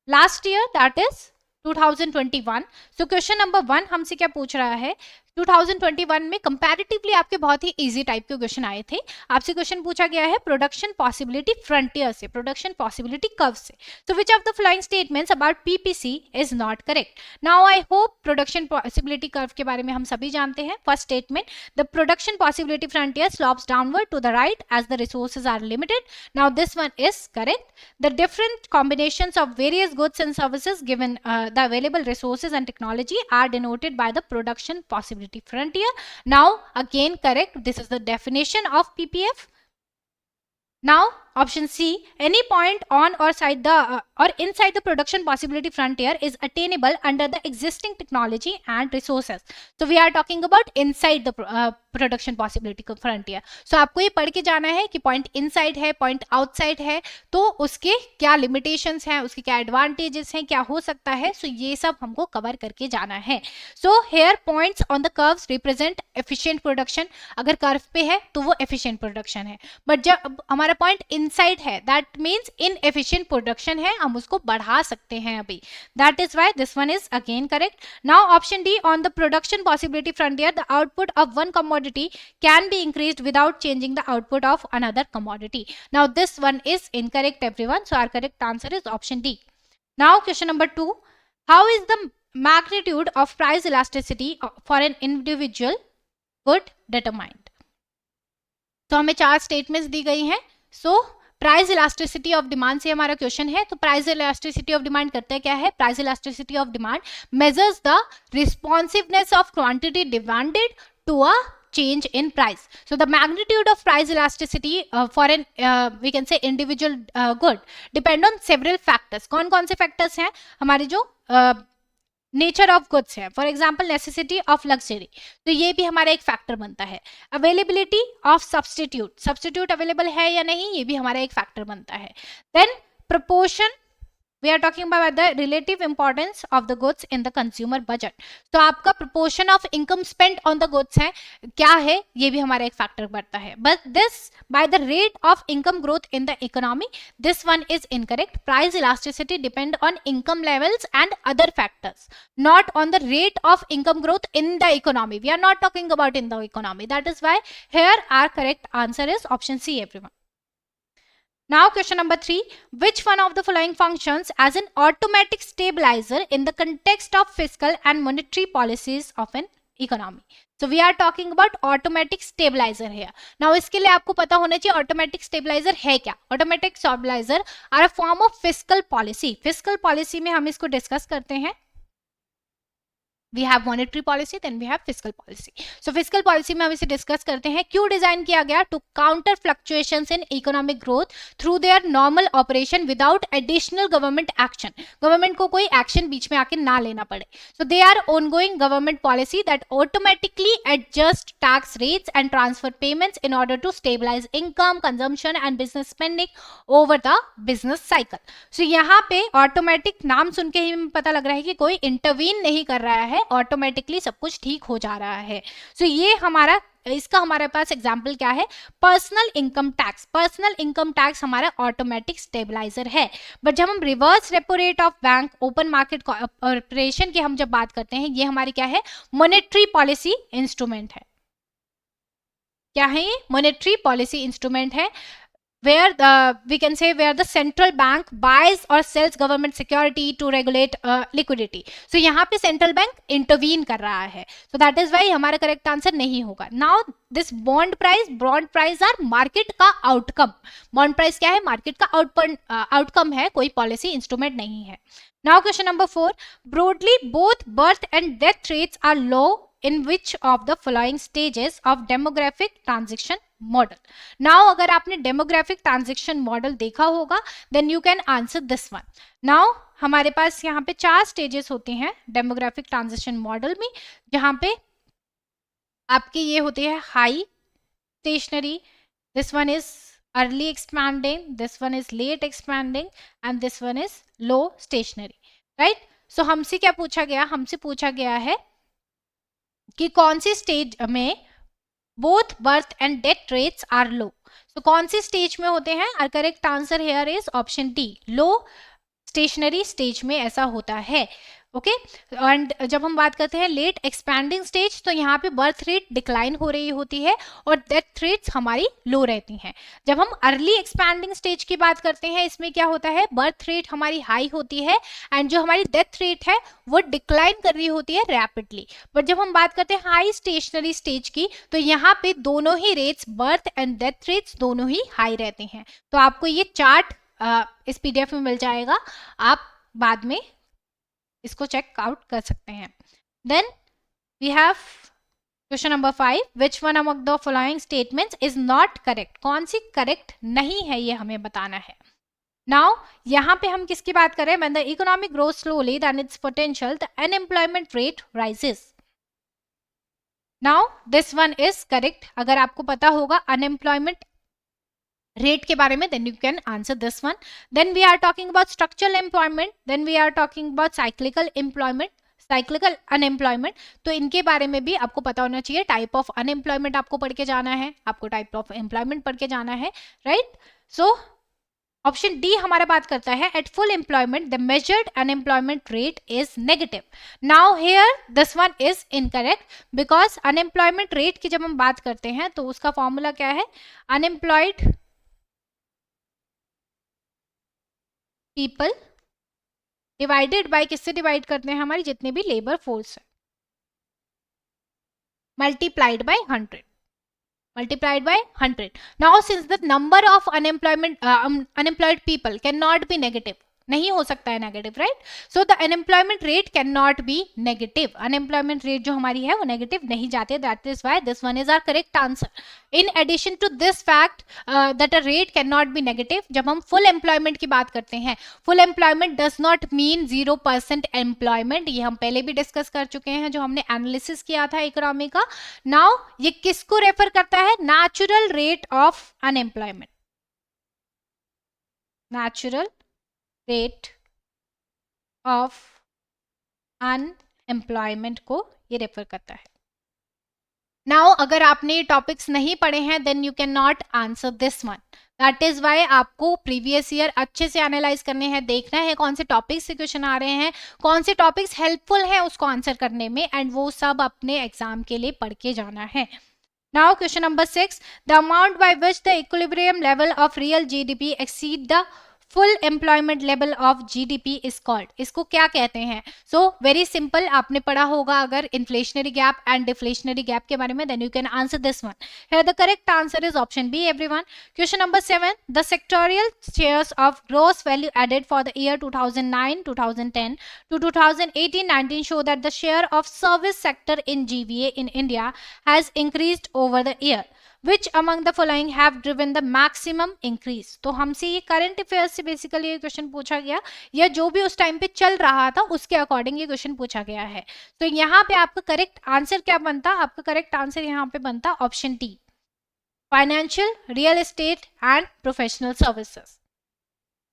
last year that is 2021. So question number 1 हमसे क्या पूछ रहा है, 2021 में कंपैरेटिवली आपके बहुत ही इजी टाइप के क्वेश्चन आए थे. आपसे क्वेश्चन पूछा गया है प्रोडक्शन पॉसिबिलिटी फ्रंटियर से, प्रोडक्शन पॉसिबिलिटी कर्व से. So which of the following statements about PPC is not correct. Now I hope production possibility curve के बारे में हम सभी जानते हैं. First statement, the production possibility frontier slopes downward to the right as the resources are limited. Now this one is correct. The different combinations of various goods and services given the available resources and technology are denoted by the production possibility frontier. Now again correct, this is the definition of PPF. Now option C, any point on or side the or inside the production possibility frontier is attainable under the existing technology and resources. So we are talking about inside the production possibility frontier. So आपको ये पढ़ के जाना है कि point inside है, point outside है, तो उसके क्या लिमिटेशंस हैं, उसके क्या एडवांटेजेस हैं, क्या हो सकता है. सो ये सब हमको कवर करके जाना है. So here points on the curves represent efficient production. अगर कर्व पे है तो वो एफिशिएंट प्रोडक्शन है, बट जब हमारा पॉइंट इनसाइड है दैट मीन्स इनएफिशिएंट प्रोडक्शन है, हम उसको बढ़ा सकते हैं अभी. That is why this one is again correct. Now option D, on the production possibility frontier the output of one commodity can be increased without changing the output of another commodity. Now this one is incorrect everyone, so our correct answer is option D. Now question number 2, how is the magnitude of price elasticity for an individual good determined? तो हमें 4 statements दी गई हैं. So price elasticity of demand से हमारा question है. तो price elasticity of demand करता है क्या है, price elasticity of demand measures the responsiveness of quantity demanded to a change in price. So the magnitude of price elasticity for an we can say individual good depend on several factors. कौन कौन से factors हैं हमारे जो nature of goods है. For example necessity of luxury, तो ये भी हमारा एक फैक्टर बनता है. Availability of substitute, substitute available है या नहीं, ये भी हमारा एक फैक्टर बनता है. Then proportion, we are talking about the relative importance of the goods in the consumer budget. तो आपका proportion of income spent on the goods है क्या है, ये भी हमारा एक फैक्टर बढ़ता है. But this by the rate of income growth in the economy, this one is incorrect. Price elasticity depend on income levels and other factors, not on the rate of income growth in the economy. We are not talking about in the economy. That is why here our correct answer is option C everyone. Now question number 3, which one of the following functions as an automatic stabilizer in the context of fiscal and monetary policies of an economy? So we are talking about automatic stabiliser है। Now इसके लिए आपको पता होना चाहिए automatic stabiliser है क्या। Automatic stabiliser are a form of fiscal policy. Fiscal policy में हम इसको डिस्कस करते हैं। We have monetary policy, then we have fiscal policy. So fiscal policy में हम इसे डिस्कस करते हैं। क्यों डिजाइन किया गया? To counter fluctuations in economic growth through their normal operation without additional government action. Government को कोई एक्शन बीच में आके ना लेना पड़े। So they are ongoing government policy that automatically adjust tax rates and transfer payments in order to stabilise income, consumption and business spending over the business cycle. So यहाँ पे ऑटोमेटिक नाम सुन के ही पता लग रहा है कि कोई इंटरवीन नहीं कर रहा है, ऑटोमेटिकली सब कुछ ठीक हो जा रहा है। सो ये इसका हमारे पास एग्जाम्पल क्या है? Personal income tax. Personal income tax हमारा ऑटोमेटिक स्टेबलाइजर है। बट जब हम reverse repo rate of bank open market corporation की हम जब बात करते हैं, ये हमारी क्या है? मॉनेटरी पॉलिसी इंस्ट्रूमेंट है। क्या है ये? मॉनेटरी पॉलिसी इंस्ट्रूमेंट है। where we can say where the central bank buys or sells government security to regulate liquidity. So यहाँ पे central bank intervene कर रहा है. So that is why हमारा correct answer नहीं होगा. Now this bond price are market का outcome. Bond price क्या है? Market का outcome है, कोई policy instrument नहीं है. Now question number 4. Broadly both birth and death rates are low in which of the following stages of demographic transition model? Now अगर आपने डेमोग्राफिक ट्रांजेक्शन मॉडल देखा होगा then you can answer this one. Now हमारे पास यहाँ पे 4 stages होते हैं डेमोग्राफिक ट्रांजेक्शन मॉडल में, जहाँ पे आपके ये होते हैं high stationary, this one is early expanding, this one is late expanding and this one is low stationary, right. So हमसे क्या पूछा गया? हमसे पूछा गया है कि कौन सी स्टेज में both birth and death rates are low. So कौन सी स्टेज में होते हैं? Our correct answer here is option D. Low stationary stage में ऐसा होता है। ओके एंड जब हम बात करते हैं लेट एक्सपैंडिंग स्टेज, तो यहाँ पे बर्थ रेट डिक्लाइन हो रही होती है और डेथ रेट्स हमारी लो रहती हैं। जब हम अर्ली एक्सपैंडिंग स्टेज की बात करते हैं, इसमें क्या होता है? बर्थ रेट हमारी हाई होती है एंड जो हमारी डेथ रेट है वो डिक्लाइन कर रही होती है रैपिडली। बट जब हम बात करते हैं हाई स्टेशनरी स्टेज की, तो यहाँ पे दोनों ही rates, birth and death rates दोनों ही हाई रहते हैं। तो आपको ये चार्ट इस PDF में मिल जाएगा, आप बाद में इसको चेक आउट कर सकते हैं। Then we have question number 5, which one among the following statements is not correct? कौन सी करेक्ट नहीं है, ये हमें बताना है। नाउ यहाँ पे हम किसकी बात करें? When the economic growth slowly then its potential the unemployment rate rises. Now this one is correct. अगर आपको पता होगा अनएम्प्लॉयमेंट रेट के बारे में, then you can answer this one. Then we are talking about structural employment, then we are talking about cyclical employment, cyclical unemployment. तो इनके बारे में भी आपको पता होना चाहिए। टाइप ऑफ अनएम्प्लॉयमेंट आपको पढ़ के जाना है, आपको टाइप ऑफ एम्प्लॉयमेंट पढ़ के जाना है, राइट। सो ऑप्शन डी हमारा बात करता है at full employment the measured unemployment rate is negative. Now here this one is incorrect because unemployment rate की जब हम बात करते हैं तो उसका फॉर्मूला क्या है? अनएम्प्लॉयड पीपल डिवाइडेड बाय, किससे डिवाइड करते हैं? हमारी जितने भी लेबर फोर्स है, multiplied by 100, multiplied by 100. Now since the number of unemployed people cannot be negative, नहीं हो सकता है negative, right. So the unemployment rate can not be negative. Unemployment rate जो हमारी है वो नेगेटिव नहीं जाते, that is why this one is our correct answer. In addition to this fact that a rate can not be negative, जब हम full employment की बात करते हैं, full employment does not mean 0% employment. ये हम पहले भी डिस्कस कर चुके हैं जो हमने एनालिसिस किया था इकोनॉमी का। नाउ ये किसको रेफर करता है? Natural rate of unemployment, natural rate of unemployment को ये रेफर करता है। नाउ अगर आपने ये टॉपिक्स नहीं पढ़े हैं then you can not answer this one. That is why आपको प्रीवियस ईयर अच्छे से एनालाइज करने हैं, देखना है कौन से टॉपिक्स से क्वेश्चन आ रहे हैं, कौन से टॉपिक्स हेल्पफुल हैं उसको आंसर करने में, एंड वो सब अपने एग्जाम के लिए पढ़ के जाना है। Now question number 6, the amount by which the equilibrium level of real GDP exceed the full employment level of GDP is called, इसको क्या कहते हैं? सो वेरी सिंपल, आपने पढ़ा होगा अगर inflationary gap and deflationary gap के बारे में, then you can answer this one. Here the correct answer is option B everyone. Question number 7, the sectoral shares of gross value added for the year 2009-2010 to 2018-19 show that the share of service sector in GVA in India has increased over the year. Which among the following have driven the maximum increase? तो हमसे ये current affairs से basically ये question पूछा गया, या जो भी उस टाइम पे चल रहा था उसके अकॉर्डिंग ये क्वेश्चन पूछा गया है। तो यहाँ पे आपका करेक्ट आंसर क्या बनता? आपका करेक्ट आंसर यहाँ पे बनता option T, financial, real estate and professional services.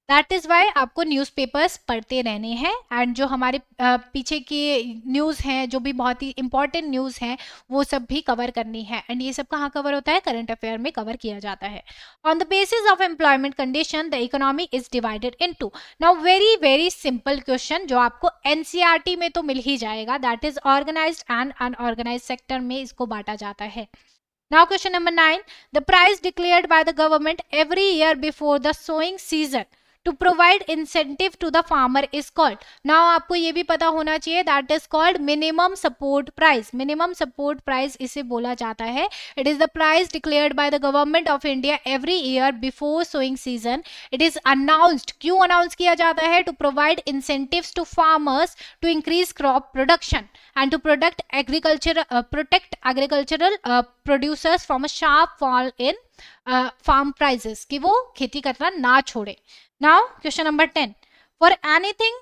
That is why आपको न्यूज़पेपर्स पढ़ते रहने हैं, एंड जो हमारे पीछे की न्यूज़ हैं, जो भी बहुत ही इंपॉर्टेंट न्यूज़ हैं, वो सब भी कवर करनी है। एंड ये सब कहाँ कवर होता है? करंट अफेयर में कवर किया जाता है। On the basis of employment condition the economy is divided into. Now very very simple question जो आपको एनसीईआरटी में तो मिल ही जाएगा, that is organised and unorganised sector में इसको बांटा जाता है। Now question number 9, the price declared by the government every year before the sowing season to provide incentive to the farmer is called. Now आपको ये भी पता होना चाहिए, that is called minimum support price. Minimum support price इसे बोला जाता है. It is the price declared by the government of India every year before sowing season. It is announced. क्यों announce किया जाता है? To provide incentives to farmers to increase crop production and to protect agricultural producers from a sharp fall in farm prices, कि वो खेती करना ना छोड़े. Now question number 10, for anything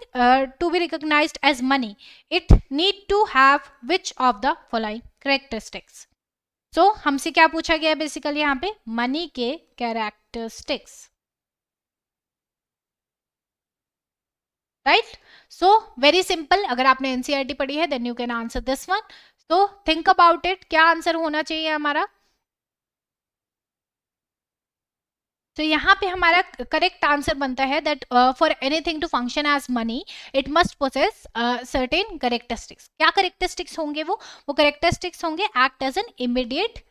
to be recognized as money it need to have which of the following characteristics? So हमसे क्या पूछा गया बेसिकली यहाँ पे? मनी के characteristics, right? So very simple, अगर आपने एनसीईआरटी पढ़ी है then you can answer this one. So think about it, क्या आंसर होना चाहिए हमारा? तो यहाँ पे हमारा करेक्ट आंसर बनता है that for anything to function as money it must possess certain characteristics. क्या करेक्टरिस्टिक्स होंगे? वो करेक्टरिस्टिक्स होंगे act as an immediate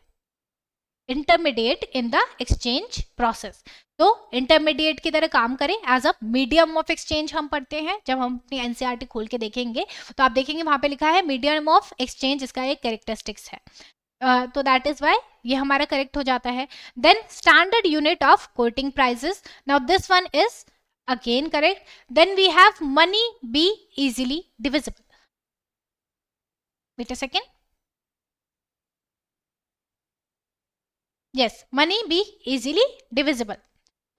intermediate in the exchange process. तो इंटरमीडिएट की तरह काम करें, as a medium of exchange हम पढ़ते हैं. जब हम अपनी एनसीईआरटी खोल के देखेंगे तो आप देखेंगे वहां पे लिखा है मीडियम ऑफ एक्सचेंज, इसका एक कैरेक्टरिस्टिक्स है. तो दैट इज वाई ये हमारा करेक्ट हो जाता है. Then standard unit of quoting prices, now this one is again correct. Then we have money be easily divisible. Wait a second. Yes, money be easily divisible.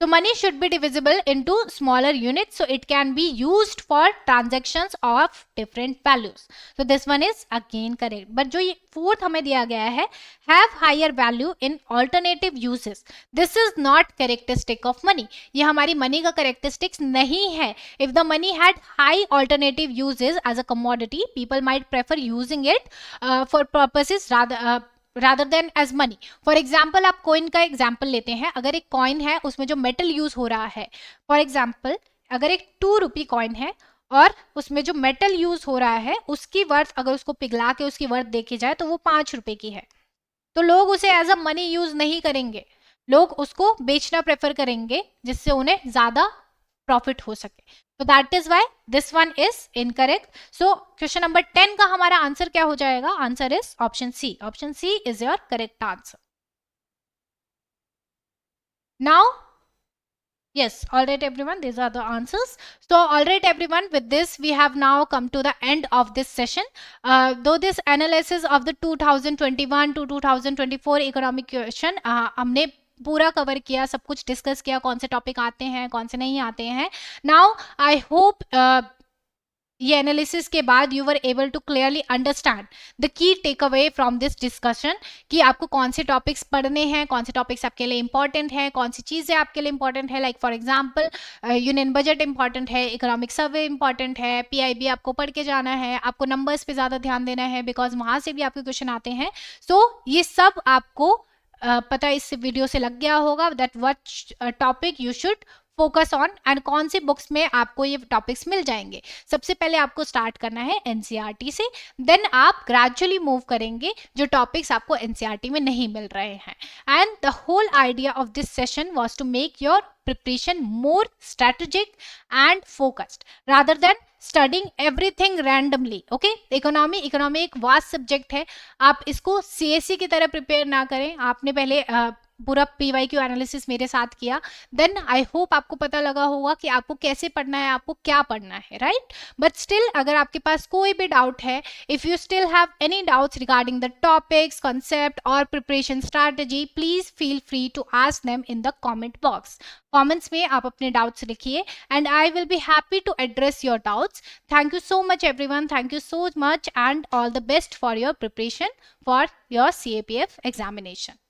So money should be divisible into smaller units so it can be used for transactions of different values. So this one is again correct. But जो ये fourth हमें दिया गया है, have higher value in alternative uses. This is not characteristic of money. ये हमारी money का characteristics नहीं है. If the money had high alternative uses as a commodity, people might prefer using it for purposes rather than as money. For example, आप coin का example लेते हैं. अगर एक coin है उसमें जो metal use हो रहा है, for example अगर एक 2 रुपी coin है और उसमें जो metal use हो रहा है उसकी वर्थ अगर उसको पिघला के उसकी वर्थ देखी जाए तो वो 5 रुपए की है. तो लोग उसे एज अ मनी यूज नहीं करेंगे, लोग उसको बेचना प्रेफर करेंगे जिससे उन्हें ज्यादा प्रॉफिट हो सके. तो that is why this one is incorrect. So question number 10 का हमारा आंसर क्या हो जाएगा? Answer is option C. Option C is your correct answer. Now yes, all right everyone, these are the answers. So all right everyone, with this we have now come to the end of this session. Though this analysis of the 2021 to 2024 economic question हमने पूरा cover किया, सब कुछ discuss किया, कौन से topic आते हैं कौन से नहीं आते हैं. नाउ आई होप ये एनालिसिस के बाद you were able to clearly understand the key takeaway from this discussion कि आपको कौन से टॉपिक्स पढ़ने हैं, कौन से टॉपिक्स आपके लिए इंपॉर्टेंट हैं, कौन सी चीज़ें आपके लिए इंपॉर्टेंट है. Like for example union budget important है, इकोनॉमिक सर्वे इंपॉर्टेंट है, पीआईबी आपको पढ़ के जाना है, आपको नंबर्स पे ज़्यादा ध्यान देना है बिकॉज वहाँ से भी आपके क्वेश्चन आते हैं. सो ये सब आपको पता इस वीडियो से लग गया होगा that what topic you should focus on and कौन सी बुक्स में आपको ये टॉपिक्स मिल जाएंगे। सबसे पहले आपको स्टार्ट करना है एनसीईआरटी से, देन आप ग्रेजुअली मूव करेंगे जो टॉपिक्स आपको एनसीईआरटी में नहीं मिल रहे हैं। And the whole idea of this session was to make your preparation more strategic and focused rather than studying everything randomly. okay, economy एक वास्ट सब्जेक्ट है, आप इसको सीएससी की तरह प्रिपेयर ना करें। आपने पहले पूरा पीवाईक्यू एनालिसिस मेरे साथ किया, देन आई होप आपको पता लगा होगा कि आपको कैसे पढ़ना है, आपको क्या पढ़ना है, राइट। बट स्टिल अगर आपके पास कोई भी डाउट है, if you still have any doubts regarding the topics, concept और preparation strategy, please feel free to ask them in the comment box. Comments में आप अपने डाउट्स लिखिए and I will be happy to address your doubts. Thank you so much everyone, thank you so much and all the best for your preparation for your CAPF examination.